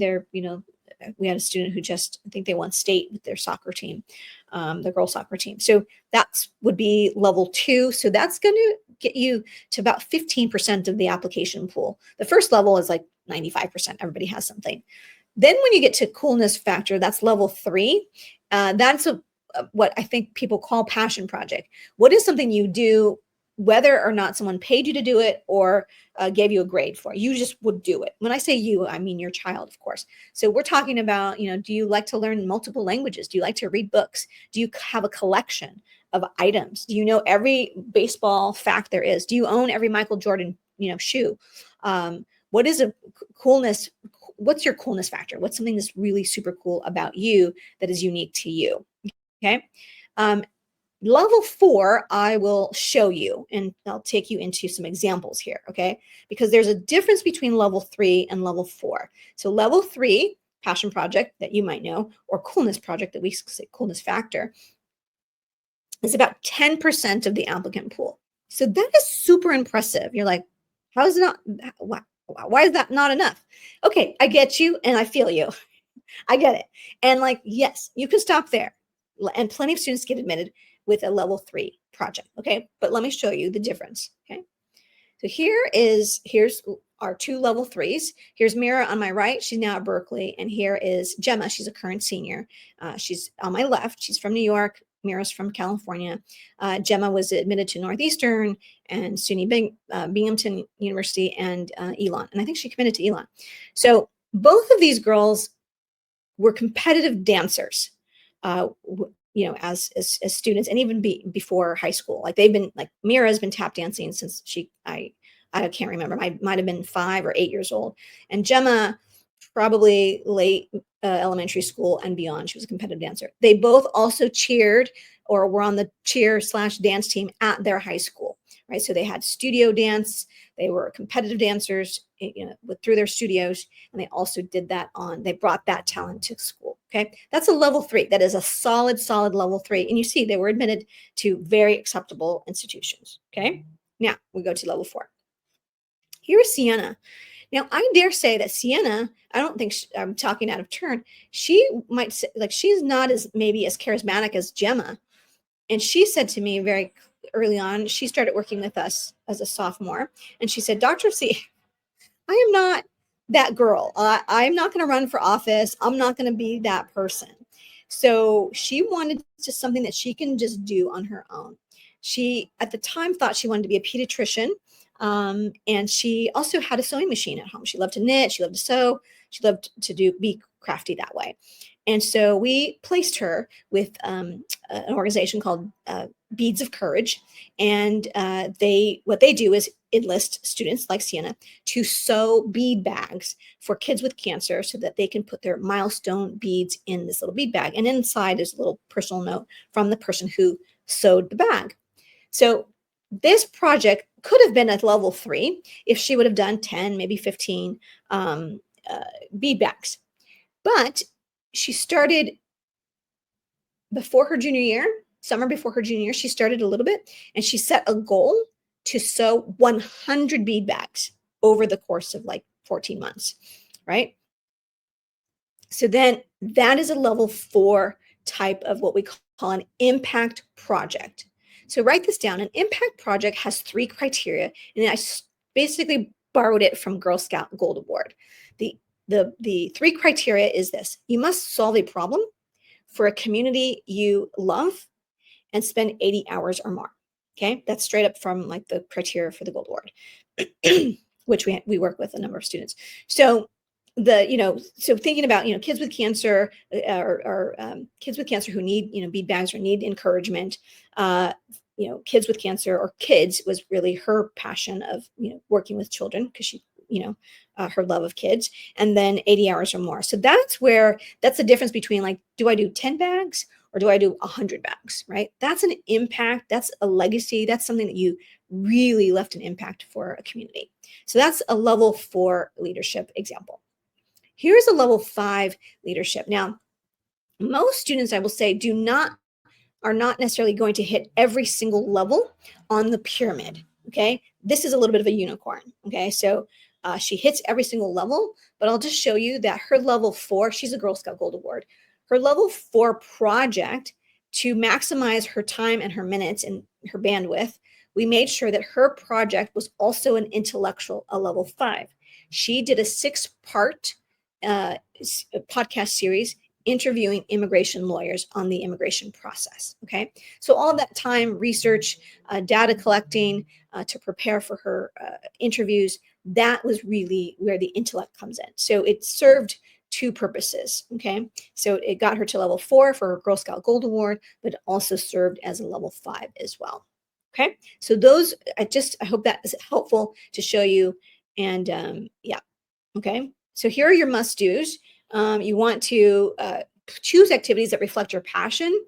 S1: we had a student who I think they won state with their soccer team, the girls soccer team. So that would be level 2. So that's going to get you to about 15% of the application pool. The first level is like 95%. Everybody has something. Then when you get to coolness factor, that's level 3. That's what I think people call passion project. What is something you do whether or not someone paid you to do it or gave you a grade for it? You just would do it. When I say you, I mean your child, of course. So we're talking about, do you like to learn multiple languages? Do you like to read books? Do you have a collection of items? Do you know every baseball fact there is? Do you own every Michael Jordan, shoe? What is a coolness? What's your coolness factor? What's something that's really super cool about you that is unique to you? Okay. Level 4, I will show you, and I'll take you into some examples here, okay? Because there's a difference between level 3 and level 4. So level 3, passion project that you might know, or coolness project that we say coolness factor, is about 10% of the applicant pool. So that is super impressive. You're like, how is it not, why is that not enough? Okay, I get you and I feel you. I get it. And like, yes, you can stop there. And plenty of students get admitted with a level 3 project. Okay. But let me show you the difference. Okay. So here's our 2 level 3s. Here's Mira on my right. She's now at Berkeley. And here is Gemma. She's a current senior. She's on my left. She's from New York. Mira's from California. Gemma was admitted to Northeastern and SUNY Binghamton University and Elon. And I think she committed to Elon. So both of these girls were competitive dancers. As students, and even before high school, like they've been like Mira has been tap dancing since I can't remember. Might have been 5 or 8 years old, and Gemma probably late elementary school and beyond. She was a competitive dancer. They both also cheered or were on the cheer/dance team at their high school, right? So they had studio dance. They were competitive dancers, through their studios, and they also did that they brought that talent to school. Okay, that's a level 3. That is a solid level 3. And you see, they were admitted to very acceptable institutions. Okay, now we go to level 4. Here is Sienna. Now, I dare say that Sienna, I don't think I'm talking out of turn. She might say, like, she's not maybe as charismatic as Gemma. And she said to me very early on, she started working with us as a sophomore. And she said, Dr. C, I am not that girl. I'm not going to run for office. I'm not going to be that person. So she wanted just something that she can just do on her own. She, at the time, thought she wanted to be a pediatrician. And she also had a sewing machine at home. She loved to knit. She loved to sew. She loved to be crafty that way. And so we placed her with an organization called Beads of Courage. And what they do is enlist students like Sienna to sew bead bags for kids with cancer so that they can put their milestone beads in this little bead bag. And inside is a little personal note from the person who sewed the bag. So this project could have been at level 3 if she would have done 10, maybe 15 bead bags. But she started before her junior year, summer before her junior year, she started a little bit, and she set a goal to sew 100 bead bags over the course of like 14 months, right? So then that is a level 4 type of what we call an impact project. So write this down. An impact project has 3 criteria, and I basically borrowed it from Girl Scout Gold Award. The 3 criteria is this: you must solve a problem for a community you love and spend 80 hours or more. Okay, that's straight up from like the criteria for the Gold Award, which we work with a number of students. So so thinking about kids with cancer or kids with cancer who need bead bags or need encouragement. Kids with cancer or kids was really her passion of working with children because she her love of kids, and then 80 hours or more. So that's the difference between like, do I do 10 bags or do I do 100 bags, right? That's an impact. That's a legacy. That's something that you really left an impact for a community. So that's a level 4 leadership example. Here's a level 5 leadership. Now, most students, I will say, are not necessarily going to hit every single level on the pyramid. Okay, this is a little bit of a unicorn. Okay, so she hits every single level, but I'll just show you that her level 4, she's a Girl Scout Gold Award. Her level 4 project, to maximize her time and her minutes and her bandwidth, we made sure that her project was also an intellectual, a level 5. She did a 6-part podcast series interviewing immigration lawyers on the immigration process. Okay, so all of that time, research, data collecting to prepare for her interviews, that was really where the intellect comes in. So it served 2 purposes. Okay, so it got her to level 4 for her Girl Scout Gold Award, but also served as a level 5 as well. Okay, so those, I hope that is helpful to show you. And yeah, okay, so here are your must-dos. You want to choose activities that reflect your passion.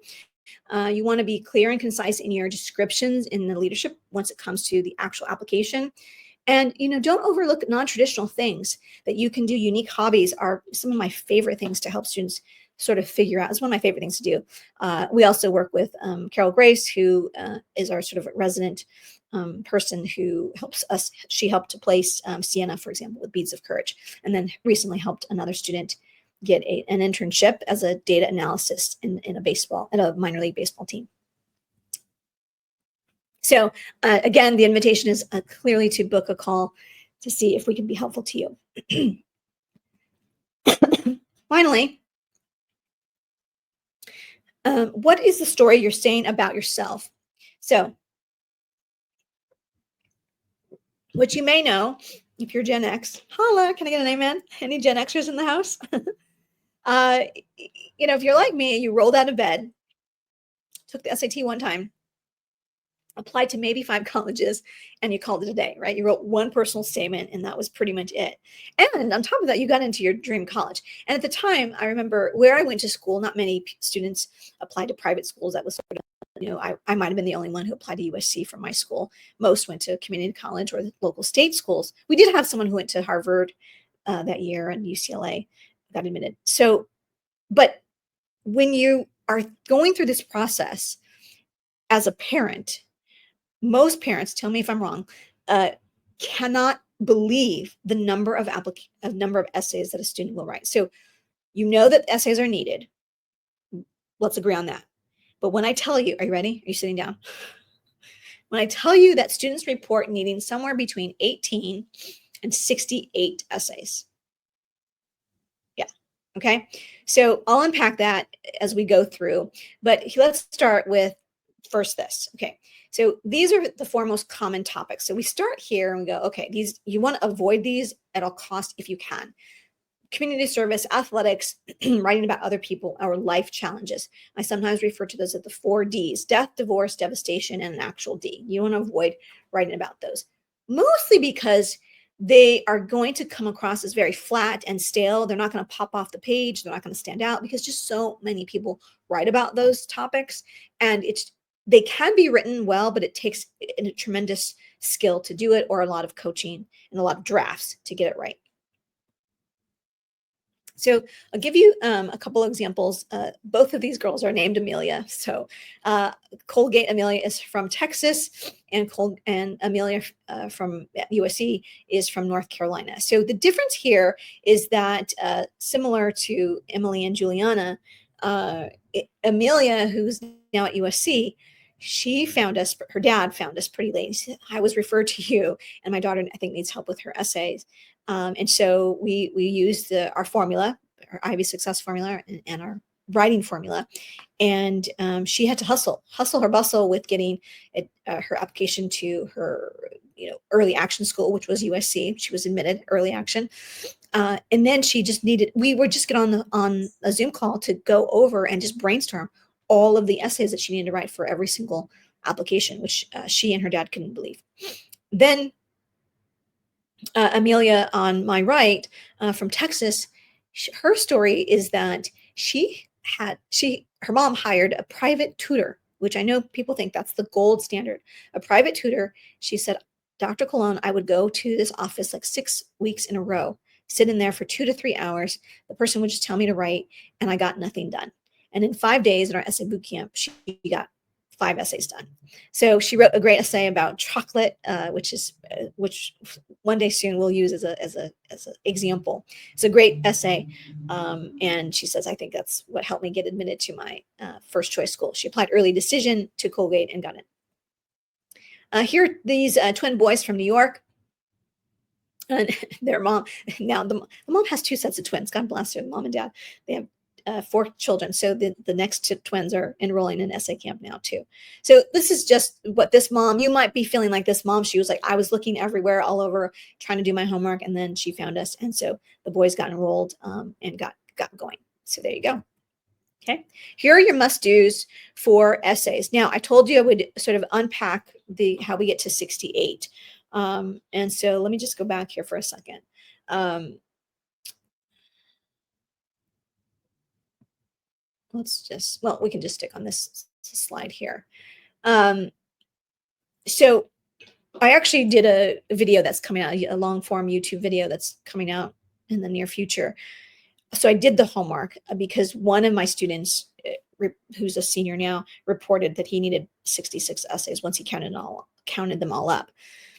S1: You want to be clear and concise in your descriptions in the leadership once it comes to the actual application. And, don't overlook non-traditional things that you can do. Unique hobbies are some of my favorite things to help students sort of figure out. It's one of my favorite things to do. We also work with Carol Grace, who is our sort of resident person who helps us. She helped to place Sienna, for example, with Beads of Courage, and then recently helped another student get an internship as a data analyst in a minor league baseball team. So again, the invitation is clearly to book a call to see if we can be helpful to you. Finally, what is the story you're saying about yourself? So what you may know, if you're Gen X, holla, can I get an amen? Any Gen Xers in the house? If you're like me, you rolled out of bed, took the SAT one time, applied to maybe 5 colleges, and you called it a day, right? You wrote one personal statement, and that was pretty much it. And on top of that, you got into your dream college. And at the time, I remember where I went to school, not many students applied to private schools. That was sort of, I might have been the only one who applied to USC from my school. Most went to community college or the local state schools. We did have someone who went to Harvard that year, and UCLA got admitted. So, but when you are going through this process as a parent, most parents, tell me if I'm wrong, cannot believe the number of essays that a student will write. So that essays are needed. Let's agree on that. But when I tell you, are you ready? Are you sitting down? When I tell you that students report needing somewhere between 18 and 68 essays. Yeah. Okay. So I'll unpack that as we go through, but let's start with first this. Okay. So these are the 4 most common topics. So we start here and we go, okay, you want to avoid these at all costs if you can. Community service, athletics, writing about other people, or life challenges. I sometimes refer to those as the 4 Ds: death, divorce, devastation, and an actual D. You want to avoid writing about those. mostly because they are going to come across as very flat and stale. They're not going to pop off the page. They're not going to stand out because just so many people write about those topics. And they can be written well, but it takes a tremendous skill to do it, or a lot of coaching and a lot of drafts to get it right. So I'll give you a couple of examples. Both of these girls are named Amelia. So Colgate Amelia is from Texas, and Amelia from USC is from North Carolina. So the difference here is that similar to Emily and Juliana, Amelia, who's now at USC, she found us, her dad found us pretty late. He said, I was referred to you, and my daughter, I think, needs help with her essays. And so we used our formula, our Ivy Success formula, and our writing formula. And she had to hustle her bustle with getting her application to her early action school, which was USC. She was admitted early action. And then we were just get on a Zoom call to go over and just brainstorm all of the essays that she needed to write for every single application, which she and her dad couldn't believe. Then Amelia on my right from Texas, her story is that her mom hired a private tutor, which I know people think that's the gold standard. A private tutor. She said, Dr. Colon, I would go to this office like 6 weeks in a row, sit in there for 2 to 3 hours. The person would just tell me to write, and I got nothing done. And in 5 days in our essay boot camp, she got 5 essays done. So she wrote a great essay about chocolate, which one day soon we'll use as an example. It's a great essay, and she says, I think that's what helped me get admitted to my first choice school. She applied early decision to Colgate and got it. Here are these twin boys from New York. And their mom, now the mom has 2 sets of twins. God bless her, the mom and dad. They have 4 children. So the next 2 twins are enrolling in essay camp now too. So this is just what this mom, you might be feeling like this mom. She was like, I was looking everywhere, all over, trying to do my homework. And then she found us. And so the boys got enrolled and got going. So there you go. Okay. Here are your must-dos for essays. Now, I told you I would sort of unpack how we get to 68. And so let me just go back here for a second. We can just stick on this slide here. So I actually did a video that's coming out, a long form YouTube video that's coming out in the near future. So I did the homework because one of my students, who's a senior now, reported that he needed 66 essays once he counted them all up.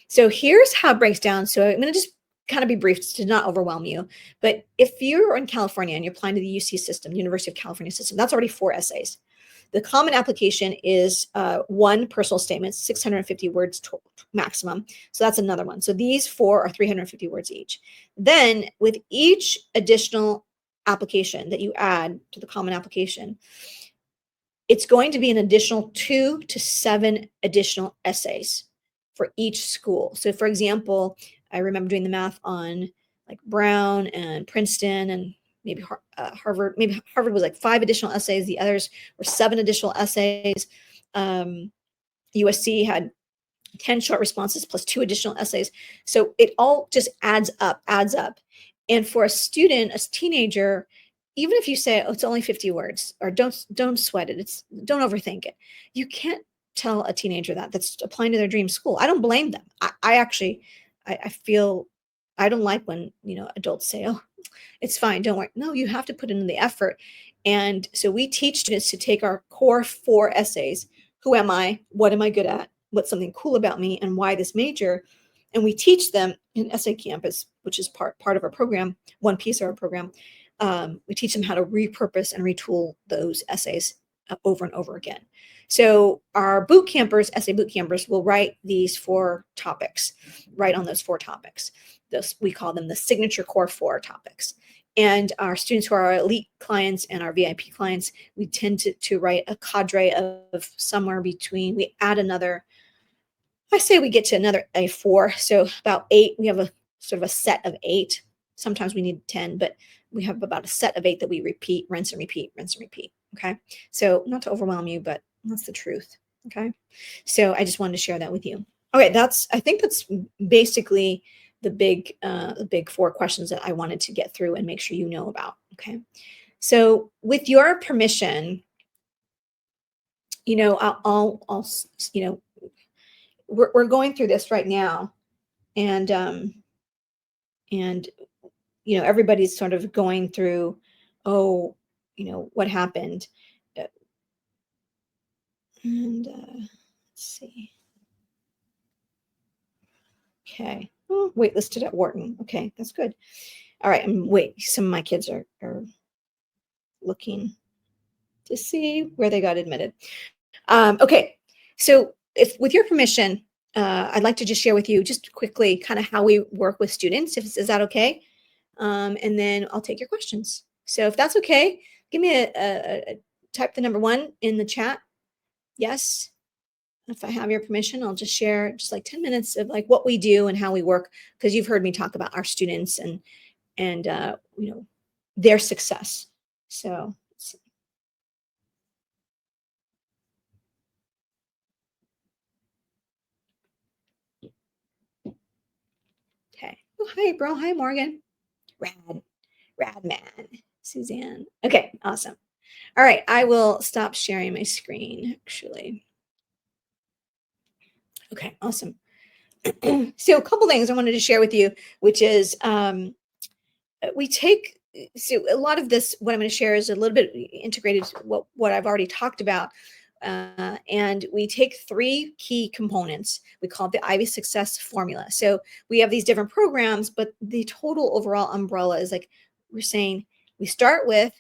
S1: So here's how it breaks down. So I'm going to just kind of be brief to not overwhelm you. But if you're in California and you're applying to the UC system, University of California system, that's already 4 essays. The common application is 1 personal statement, 650 words maximum. So that's another one. So these 4 are 350 words each. Then with each additional application that you add to the common application, it's going to be an additional 2 to 7 additional essays for each school. So for example, I remember doing the math on like Brown and Princeton and maybe Harvard. Maybe Harvard was like 5 additional essays. The others were 7 additional essays. USC had 10 short responses plus 2 additional essays. So it all just adds up. And for a student, a teenager, even if you say, oh, it's only 50 words, or don't sweat it, don't overthink it. You can't tell a teenager that's applying to their dream school. I don't blame them. I feel, I don't like when, adults say, oh, it's fine, don't worry. No, you have to put in the effort. And so we teach students to take our core 4 essays. Who am I? What am I good at? What's something cool about me? And why this major? And we teach them in Essay Campus, which is part of our program, one piece of our program. We teach them how to repurpose and retool those essays over and over again. So our boot campers, essay boot campers, will write these 4 topics, write on those 4 topics. We call them the signature core 4 topics. And our students who are our elite clients and our VIP clients, we tend to write a cadre of somewhere between, we add another, I say we get to another A4. So about 8, we have a sort of a set of 8. Sometimes we need 10, but we have about a set of 8 that we repeat, rinse and repeat, rinse and repeat. Okay. So not to overwhelm you, but that's the truth. Okay. So I just wanted to share that with you. Okay, I think that's basically the big four questions that I wanted to get through and make sure you know about. Okay. So with your permission, you know, we're going through this right now, and and everybody's sort of going through, oh, what happened, uh, and let's see. Okay. Oh, waitlisted at Wharton. Okay, that's good. All right. And wait, some of my kids are looking to see where they got admitted. Okay. So, if with your permission, I'd like to just share with you just quickly kind of how we work with students. If is that okay? And then I'll take your questions. So, if that's okay, give me type the number one in the chat. Yes. If I have your permission, I'll just share just like 10 minutes of like what we do and how we work, because you've heard me talk about our students and their success. So let's see. Okay. Oh, hi, bro. Hi, Morgan. Rad, rad man. Suzanne. Okay, awesome. All right, I will stop sharing my screen actually. Okay, awesome. So a couple things I wanted to share with you, which is we take so a lot of this what I'm going to share is a little bit integrated to what I've already talked about, and we take three key components. We call it the Ivy Success Formula. So we have these different programs, but the total overall umbrella is like we're saying we start with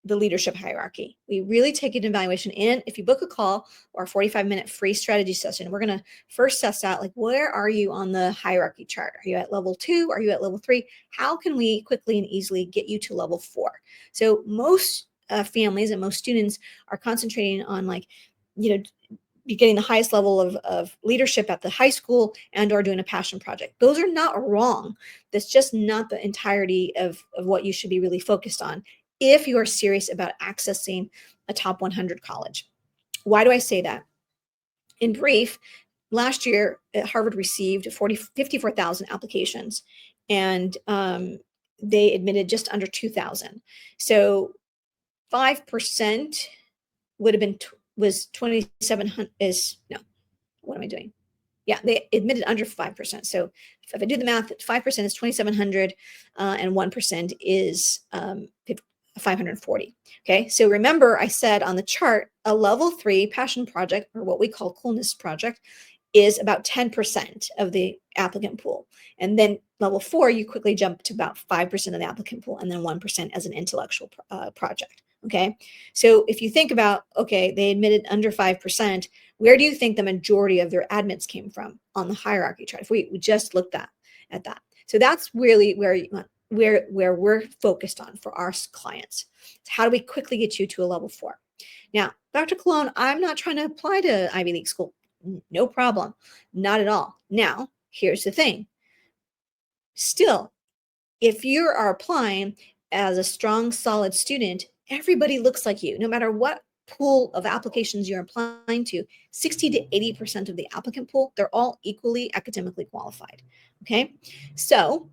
S1: the leadership hierarchy. We really take an evaluation in. If you book a call or a 45-minute free strategy session, we're going to first test out like where are you on the hierarchy chart? Are you at level 2? Are you at level 3? How can we quickly and easily get you to level 4? So most families and most students are concentrating on like, you know, getting the highest level of leadership at the high school and or doing a passion project. Those are not wrong. That's just not the entirety of what you should be really focused on if you are serious about accessing a top 100 college. Why do I say that? In brief, last year Harvard received 54,000 applications, and they admitted just under 2,000. So 5% would have been was 2,700 is no, what am I doing? Yeah, they admitted under 5%. So if I do the math, 5% is 2,700, and 1% is 540. Okay, so remember I said on the chart, a level 3 passion project, or what we call coolness project, is about 10% of the applicant pool. And then level 4, you quickly jump to about 5% of the applicant pool, and then 1% as an intellectual project. Okay, so if you think about, okay, they admitted under 5%, where do you think the majority of their admits came from on the hierarchy chart? If we just looked at that. So that's really where we're focused on for our clients. How do we quickly get you to a level 4? Now, Dr. Cologne, I'm not trying to apply to Ivy League school. No problem. Not at all. Now, here's the thing. Still, if you are applying as a strong, solid student, everybody looks like you. No matter what pool of applications you're applying to, 60 to 80% of the applicant pool, they're all equally academically qualified. Okay. So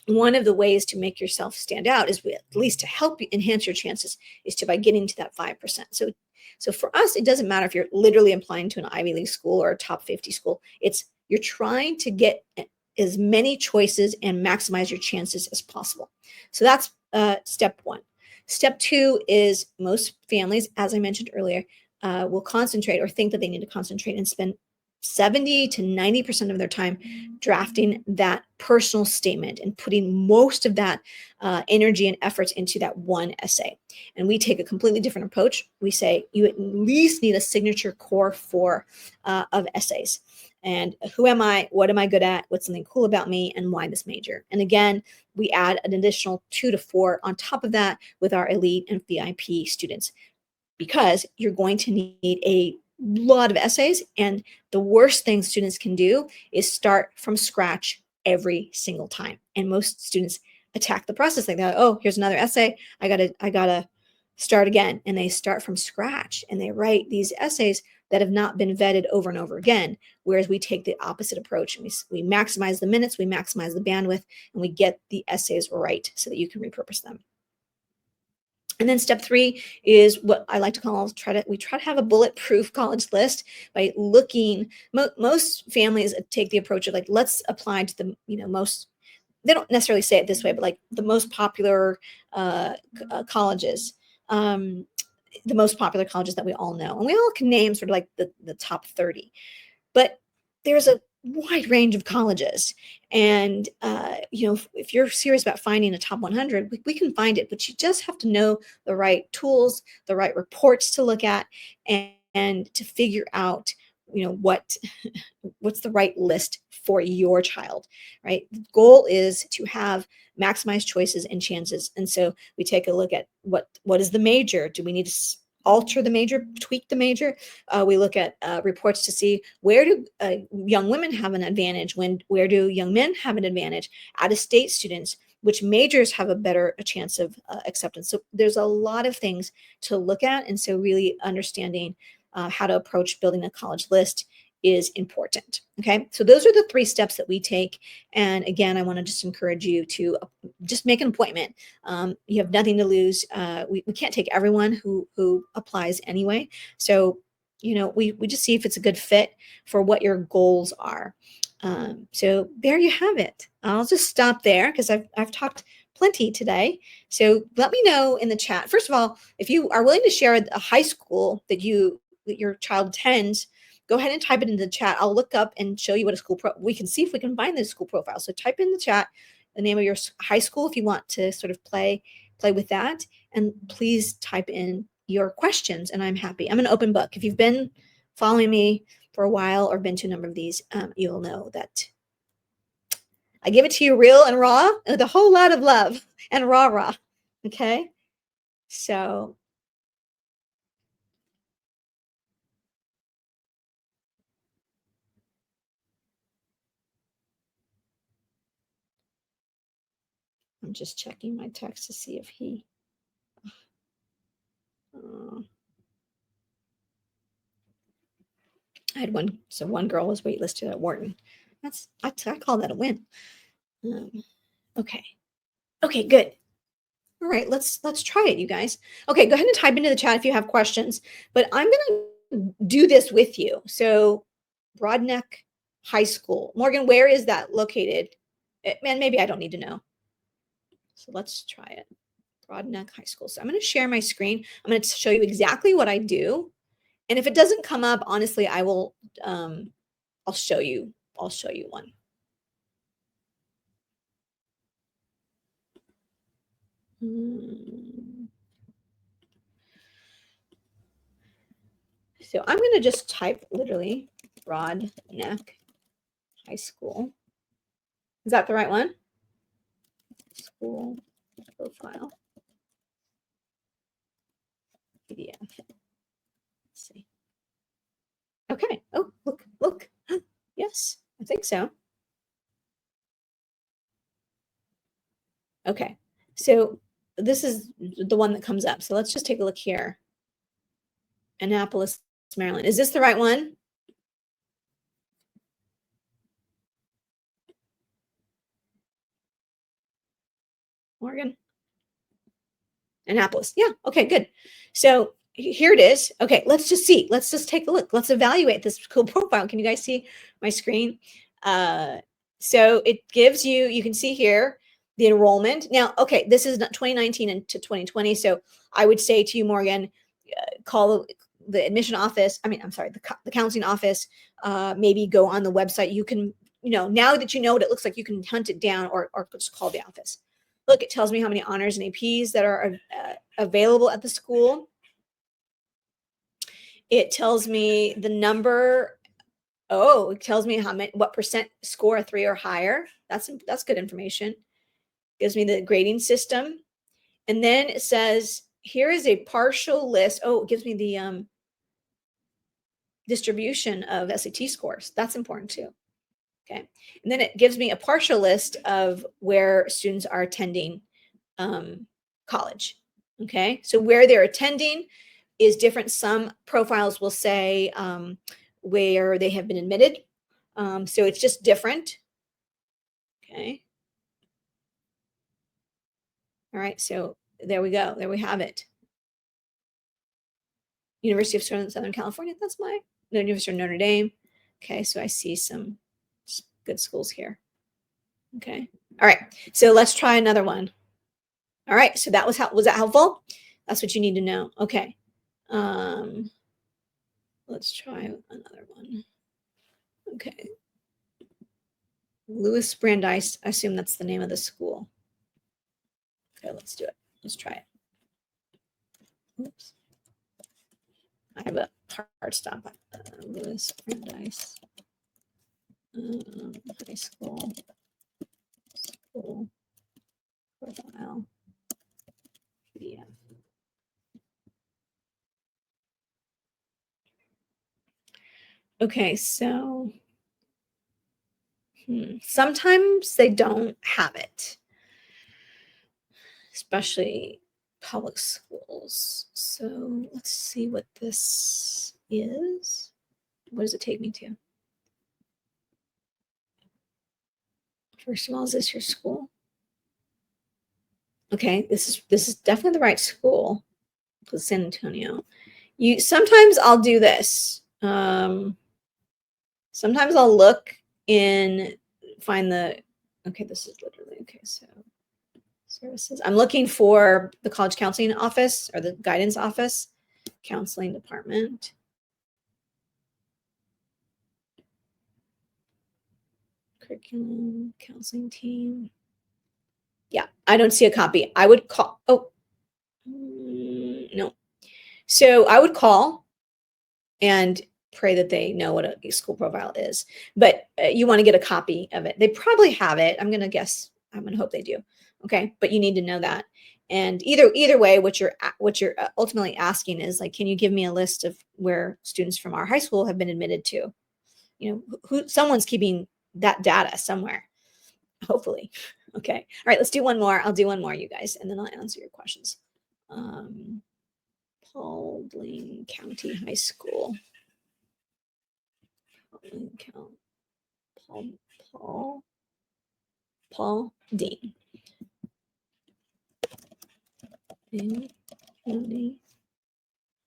S1: one of the ways to make yourself stand out is at least to help you enhance your chances is to by getting to that 5%. So for us, it doesn't matter if you're literally applying to an Ivy League school or a top 50 school. It's you're trying to get as many choices and maximize your chances as possible. So that's step one. Step two is most families, as I mentioned earlier, will concentrate or think that they need to concentrate and spend 70 to 90% of their time drafting that personal statement and putting most of that energy and efforts into that one essay. And we take a completely different approach. We say you at least need a signature core 4 of essays. And who am I? What am I good at? What's something cool about me? And why this major? And again, we add an additional 2 to 4 on top of that with our elite and VIP students, because you're going to need a lot of essays. And the worst thing students can do is start from scratch every single time. And most students attack the process like that. Oh, here's another essay. I gotta start again, and they start from scratch and they write these essays that have not been vetted over and over again. Whereas we take the opposite approach, and we maximize the minutes, we maximize the bandwidth, and we get the essays right so that you can repurpose them. And then step 3 is what I like to call we try to have a bulletproof college list by looking. Most families take the approach of like, let's apply to the most. They don't necessarily say it this way, but like the most popular colleges, the most popular colleges that we all know, and we all can name sort of like the top 30. But there's a wide range of colleges, and if you're serious about finding a top 100, we can find it, but you just have to know the right tools, the right reports to look at, and to figure out what's the right list for your child, right? The goal is to have maximized choices and chances. And so we take a look at what is the major. Do we need to alter the major, tweak the major? We look at reports to see where do young women have an advantage, where do young men have an advantage, out-of-state students, which majors have a chance of acceptance. So there's a lot of things to look at. And so really understanding how to approach building a college list is important. Okay, so those are the 3 steps that we take. And again, I want to just encourage you to just make an appointment. You have nothing to lose. We can't take everyone who applies anyway. So, we just see if it's a good fit for what your goals are. So there you have it. I'll just stop there because I've talked plenty today. So let me know in the chat. First of all, if you are willing to share a high school that your child attends, go ahead and type it in the chat. I'll look up and show you what a school we can see if we can find the school profile. So type in the chat the name of your high school if you want to sort of play with that. And please type in your questions, and I'm happy. I'm an open book. If you've been following me for a while or been to a number of these, you'll know that I give it to you real and raw with a whole lot of love and rah. Okay? So I'm just checking my text to see if he I had one girl was waitlisted at Wharton. I call that a win. Okay. Okay, good. All right, let's try it, you guys. Okay, go ahead and type into the chat if you have questions, but I'm going to do this with you. So Broadneck High School. Morgan, where is that located? Man, maybe I don't need to know. So let's try it. Broadneck High School. So I'm going to share my screen. I'm going to show you exactly what I do. And if it doesn't come up, honestly, I will I'll show you one. So I'm going to just type literally Broadneck High School. Is that the right one? School profile. PDF. Let's see. Okay. Oh, look. Yes, I think so. Okay. So this is the one that comes up. So let's just take a look here. Annapolis, Maryland. Is this the right one? Morgan? Annapolis. Yeah. Okay, good. So here it is. Okay, let's just see. Let's just take a look. Let's evaluate this school profile. Can you guys see my screen? So it gives you can see here the enrollment. Now, okay, this is 2019 into 2020. So I would say to you, Morgan, call the admission office. I'm sorry, the counseling office. Maybe go on the website. You can, now that you know what it looks like, you can hunt it down or just call the office. Look, it tells me how many honors and APs that are available at the school. It tells me the number. Oh, it tells me what percent score a 3 or higher. That's good information. Gives me the grading system. And then it says, here is a partial list. Oh, it gives me the distribution of SAT scores. That's important too. Okay. And then it gives me a partial list of where students are attending college. Okay, so where they're attending is different. Some profiles will say where they have been admitted. So it's just different. Okay. All right. So there we go. There we have it. University of Southern California. That's my no, University of Notre Dame. Okay. So I see some good schools here. Okay. All right. So let's try another one. All right. So that was that helpful? That's what you need to know. Okay. Let's try another one. Okay. Louis Brandeis. I assume that's the name of the school. Okay, let's do it. Let's try it. Oops. I have a hard stop. Louis Brandeis High School profile PDF. Okay, so sometimes they don't have it, especially public schools. So let's see what this is. What does it take me to? First of all, is this your school? Okay, this is definitely the right school. San Antonio. Sometimes I'll do this. Sometimes I'll look in, find the, okay, this is literally, okay, so services. I'm looking for the college counseling office or the guidance office, counseling department. Curriculum, counseling team. Yeah, I don't see a copy. I would call, no. So I would call and pray that they know what a school profile is, but you want to get a copy of it. They probably have it. I'm going to guess, I'm going to hope they do. Okay. But you need to know that. And either way, what you're ultimately asking is like, can you give me a list of where students from our high school have been admitted to? You know, who someone's keeping that data somewhere, hopefully. Okay. All right. Let's do one more. I'll do one more, you guys, and then I'll answer your questions. Paulding County High School. Paul Dean. County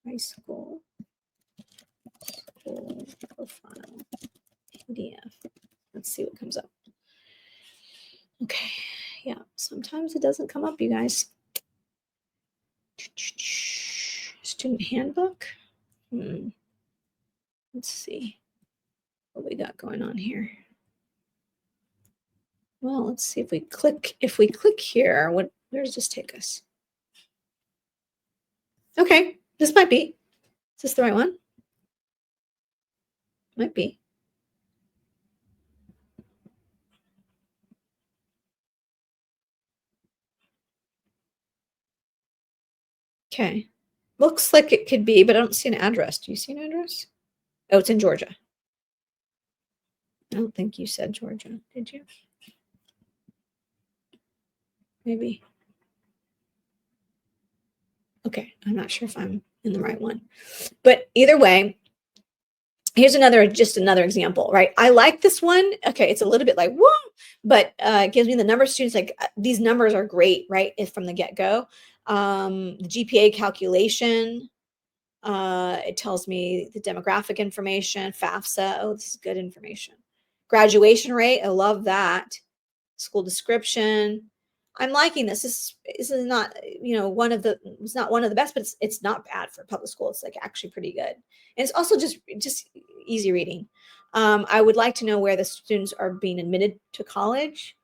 S1: High School profile PDF. Let's see what comes up. Okay, yeah, sometimes it doesn't come up, you guys. Student handbook. Let's see what we got going on here. Well, let's see if we click here, where does this take us? Okay, this might be. Is this the right one? Might be. Okay. Looks like it could be, but I don't see an address. Do you see an address? Oh, it's in Georgia. I don't think you said Georgia, did you? Maybe. Okay, I'm not sure if I'm in the right one. But either way, here's just another example, right? I like this one. Okay, it's a little bit like, whoa, but it gives me the number of students. Like these numbers are great, right? If from the get-go. The GPA calculation, it tells me the demographic information, FAFSA. Oh, this is good information. Graduation rate, I love that. School description. I'm liking this. This is not, it's not one of the best, but it's not bad for public school. It's like actually pretty good. And it's also just easy reading. I would like to know where the students are being admitted to college.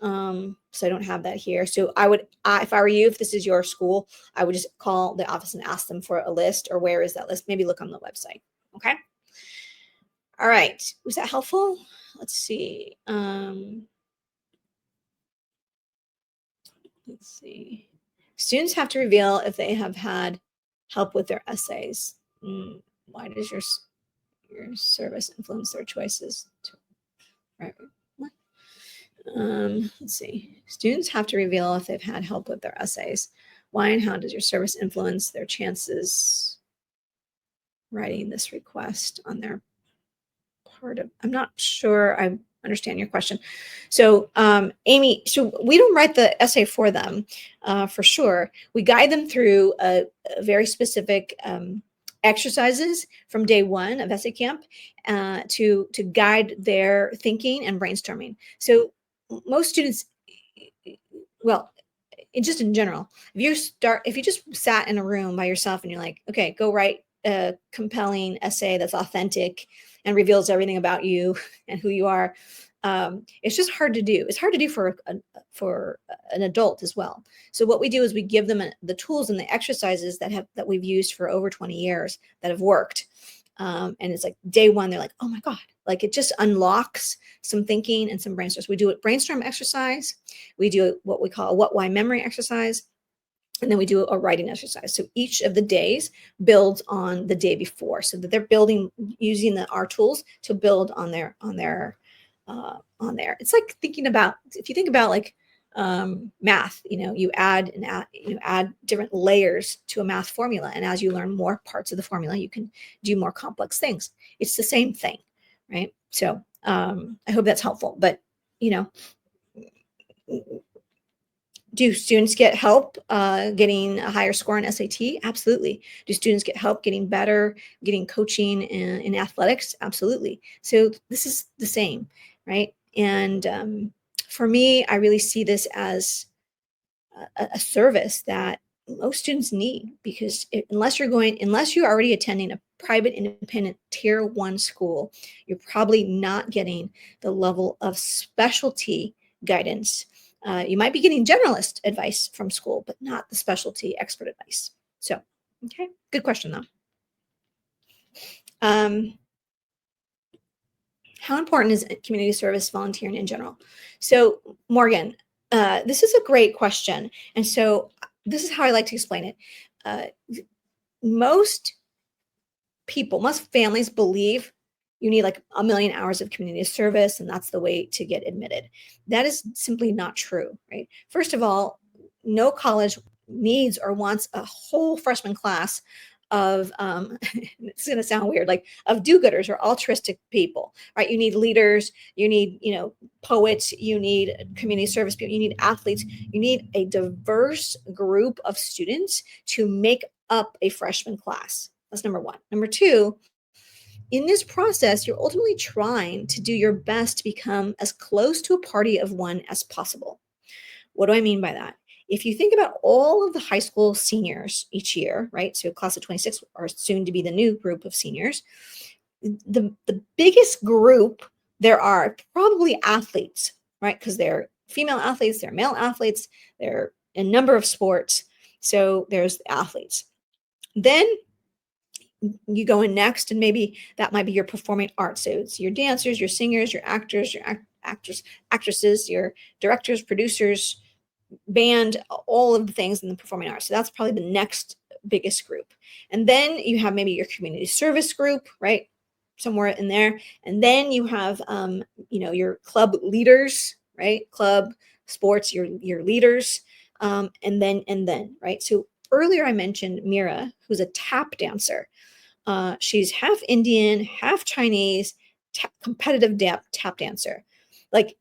S1: So I don't have that here. So if I were you, if this is your school, I would just call the office and ask them for a list, or where is that list? Maybe look on the website. Okay. All right. Was that helpful? Let's see. Let's see. Students have to reveal if they have had help with their essays. Why does your service influence their choices? Right. Let's see. Students have to reveal if they've had help with their essays. Why and how does your service influence their chances writing this request on their part of? I'm not sure I understand your question. So, Amy, so we don't write the essay for them, for sure. We guide them through a very specific exercises from day one of essay camp to guide their thinking and brainstorming. So most students, well, just in general, if you just sat in a room by yourself and you're like, okay, go write a compelling essay that's authentic and reveals everything about you and who you are, it's just hard to do. It's hard to do for an adult as well. So what we do is we give them the tools and the exercises that we've used for over 20 years that have worked. And it's like day one, they're like, oh my God, like it just unlocks some thinking and some brainstorms. We do a brainstorm exercise. We do what we call a what, why memory exercise. And then we do a writing exercise. So each of the days builds on the day before, so that they're building using our tools to build on their. It's like thinking about, if you think about like math, you add different layers to a math formula, and as you learn more parts of the formula, you can do more complex things. It's the same thing, right? So I hope that's helpful. But do students get help getting a higher score in SAT? Absolutely. Do students get help getting better, getting coaching in athletics? Absolutely. So this is the same, right? And for me, I really see this as a service that most students need, because unless you're already attending a private independent tier 1 school, you're probably not getting the level of specialty guidance. You might be getting generalist advice from school, but not the specialty expert advice. So, okay, good question though. How important is community service volunteering in general? So, Morgan, this is a great question. And so this is how I like to explain it. Most families believe you need like 1 million hours of community service, and that's the way to get admitted. That is simply not true, right? First of all, no college needs or wants a whole freshman class of it's going to sound weird, like of do-gooders or altruistic people, right? You need leaders, you need poets, you need community service people, you need athletes, you need a diverse group of students to make up a freshman class. That's number one. Number two, in this process, you're ultimately trying to do your best to become as close to a party of one as possible. What do I mean by that? If you think about all of the high school seniors each year, right? So class of 26 are soon to be the new group of seniors. The biggest group there are probably athletes, right? Because they're female athletes, they're male athletes, they're in a number of sports. So there's the athletes. Then you go in next, and maybe that might be your performing arts. So it's your dancers, your singers, your actors, your actresses, your directors, producers, band, all of the things in the performing arts. So that's probably the next biggest group. And then you have maybe your community service group, right? Somewhere in there. And then you have, your club leaders, right? Club sports, your leaders. And then, right? So earlier I mentioned Mira, who's a tap dancer. She's half Indian, half Chinese, competitive tap dancer. Like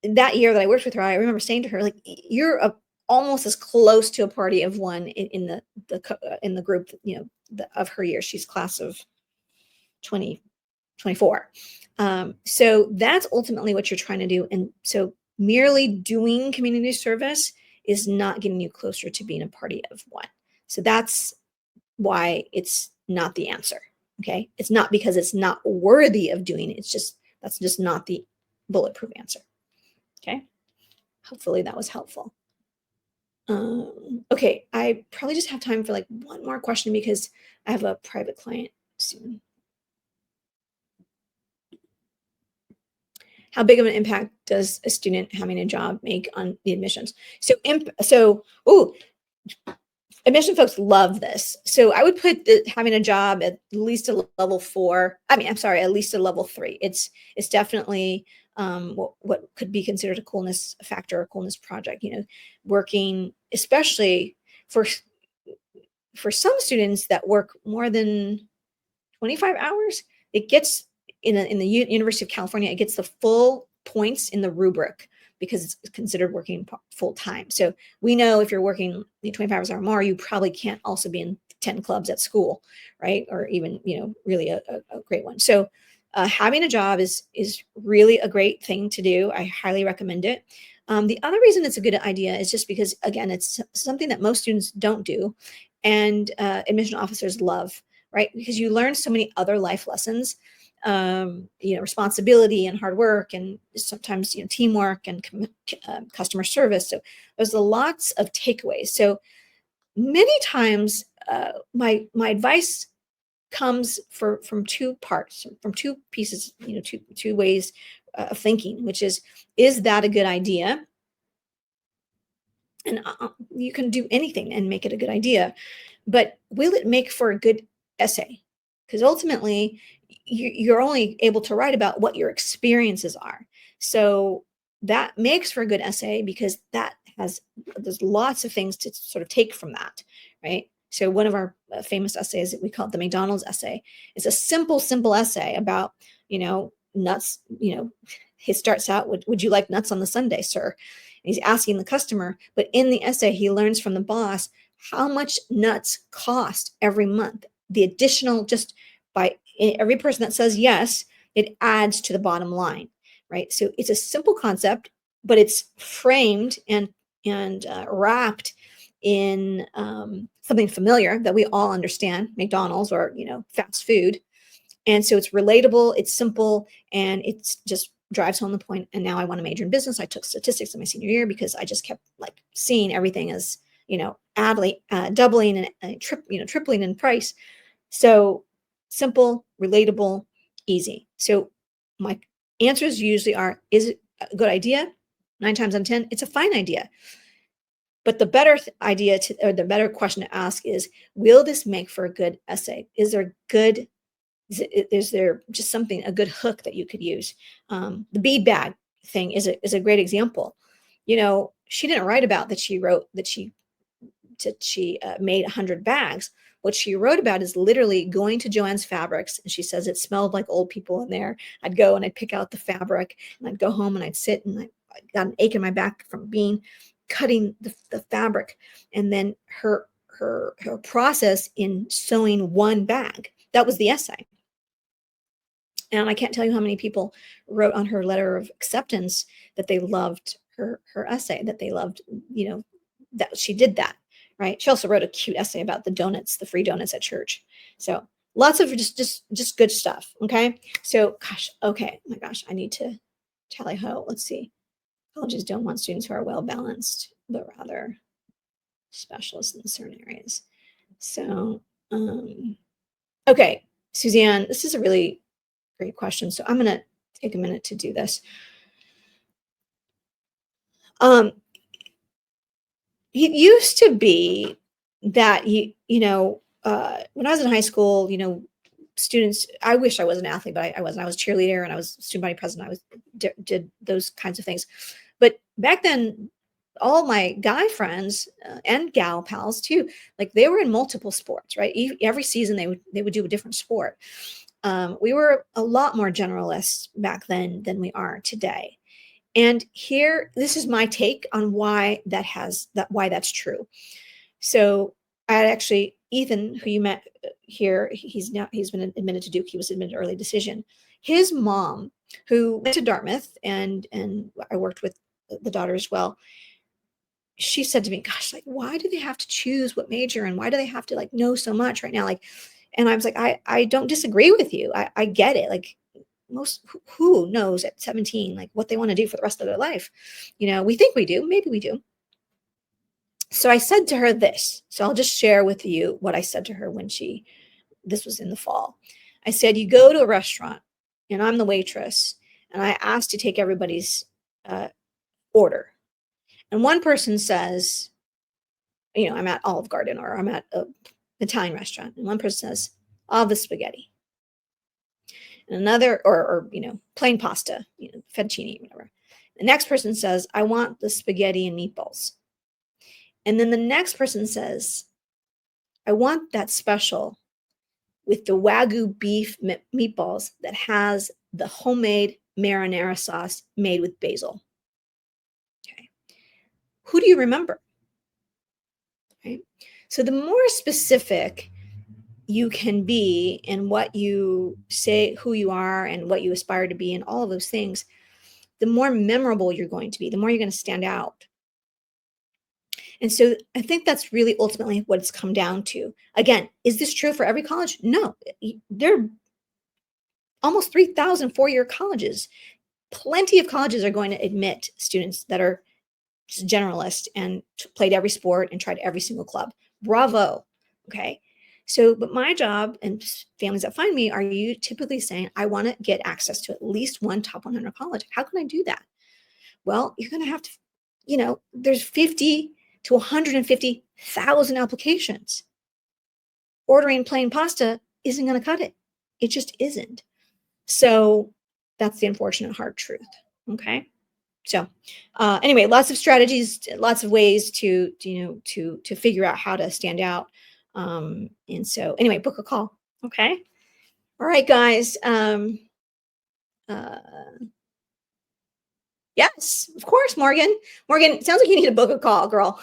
S1: that year that I worked with her, I remember saying to her, like, you're almost as close to a party of one in the group, of her year. She's class of 2024. So that's ultimately what you're trying to do. And so merely doing community service is not getting you closer to being a party of one. So that's why it's not the answer. Okay. It's not because it's not worthy of doing it. That's just not the bulletproof answer. Okay. Hopefully that was helpful. Okay. I probably just have time for like one more question because I have a private client soon. How big of an impact does a student having a job make on the admissions? Admission folks love this. So I would put having a job at least a level 4. At least a level 3. It's definitely what could be considered a coolness factor, a coolness project. Working, especially For some students that work more than 25 hours, it gets in the University of California, it gets the full points in the rubric because it's considered working full time. So we know if you're working 25 hours or more, you probably can't also be in 10 clubs at school, right? Or even, really a great one. So having a job is really a great thing to do. I highly recommend it. The other reason it's a good idea is just because, again, it's something that most students don't do, and admission officers love, right? Because you learn so many other life lessons, responsibility and hard work, and sometimes teamwork and customer service. So there's lots of takeaways. So many times, my advice comes from two parts, from two pieces, two ways of thinking, which is that a good idea? And you can do anything and make it a good idea, but will it make for a good essay? Because ultimately, you're only able to write about what your experiences are. So that makes for a good essay because there's lots of things to sort of take from that, right? So one of our famous essays, we call it the McDonald's essay. It's a simple essay about, nuts. He starts out, would you like nuts on the sundae, sir? And he's asking the customer, but in the essay, he learns from the boss how much nuts cost every month. The additional, just by every person that says yes, it adds to the bottom line, right? So it's a simple concept, but it's framed and wrapped in something familiar that we all understand, McDonald's or fast food. And so it's relatable, it's simple, and it's just drives home the point. And now I want to major in business. I took statistics in my senior year because I just kept seeing everything as doubling and tripling in price. So simple, relatable, easy. So my answers usually are: is it a good idea? 9 times out of 10, it's a fine idea. But the better the better question to ask is: will this make for a good essay? Is there just a good hook that you could use? The bead bag thing is a great example. She didn't write about that she wrote that she made 100 bags. What she wrote about is literally going to Joann's Fabrics, and she says it smelled like old people in there. I'd go and I'd pick out the fabric, and I'd go home and I'd sit, and I got an ache in my back from cutting the fabric, and then her process in sewing one bag. That was the essay. And I can't tell you how many people wrote on her letter of acceptance that they loved her essay, that they loved, that she did that, right? She also wrote a cute essay about the free donuts at church. So lots of just good stuff. Okay. So okay. Oh my gosh, I need to tally ho. Let's see. Colleges don't want students who are well balanced, but rather specialists in certain areas. So, okay, Suzanne, this is a really great question. So I'm going to take a minute to do this. It used to be that when I was in high school, students, I wish I was an athlete, but I wasn't. I was a cheerleader and I was student body president. Did those kinds of things. But back then, all my guy friends and gal pals too, they were in multiple sports, right? Every season they would do a different sport. We were a lot more generalists back then than we are today. And this is my take on why that's true. So I had actually Ethan, who you met here, he's been admitted to Duke. He was admitted early decision. His mom, who went to Dartmouth, and I worked with the daughter as well. She said to me, "Gosh, why do they have to choose what major, and why do they have to know so much right now?" And I was like, I don't disagree with you. I get it. Who knows at 17 what they want to do for the rest of their life? We think we do, maybe we do. So I said to her this. So I'll just share with you what I said to her this was in the fall. I said, you go to a restaurant and I'm the waitress, and I asked to take everybody's order. And one person says, I'm at Olive Garden or I'm at an Italian restaurant. And one person says, all the spaghetti. And another, or plain pasta, fettuccine, whatever. The next person says, I want the spaghetti and meatballs. And then the next person says, I want that special with the Wagyu beef meatballs that has the homemade marinara sauce made with basil. Okay. Who do you remember? Right. So the more specific you can be in what you say, who you are, and what you aspire to be, and all of those things, the more memorable you're going to be, the more you're going to stand out. And so I think that's really ultimately what it's come down to. Again, is this true for every college? No. There are almost 3,000 four-year colleges. Plenty of colleges are going to admit students that are just generalist and played every sport and tried every single club. Bravo. Okay. So, but my job and families that find me are you typically saying, I want to get access to at least one top 100 college. How can I do that? Well, you're going to have to, there's 50 to 150,000 applications. Ordering plain pasta isn't going to cut it. It just isn't. So that's the unfortunate hard truth. Okay. So anyway, lots of strategies, lots of ways to figure out how to stand out. And so anyway, book a call. Okay. All right, guys. Uh, yes, of course, Morgan. Morgan, sounds like you need to book a call, girl.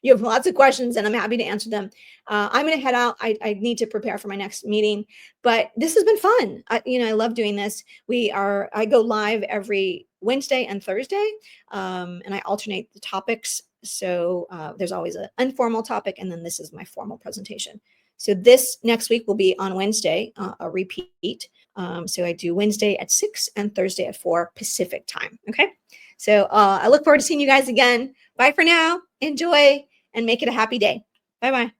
S1: You have lots of questions and I'm happy to answer them. I'm going to head out. I need to prepare for my next meeting, but this has been fun. I love doing this. I go live every Wednesday and Thursday, and I alternate the topics. So there's always an informal topic, and then this is my formal presentation. So this next week will be on Wednesday, a repeat. So I do Wednesday at 6 and Thursday at 4 Pacific time. Okay. So I look forward to seeing you guys again. Bye for now. Enjoy and make it a happy day. Bye-bye.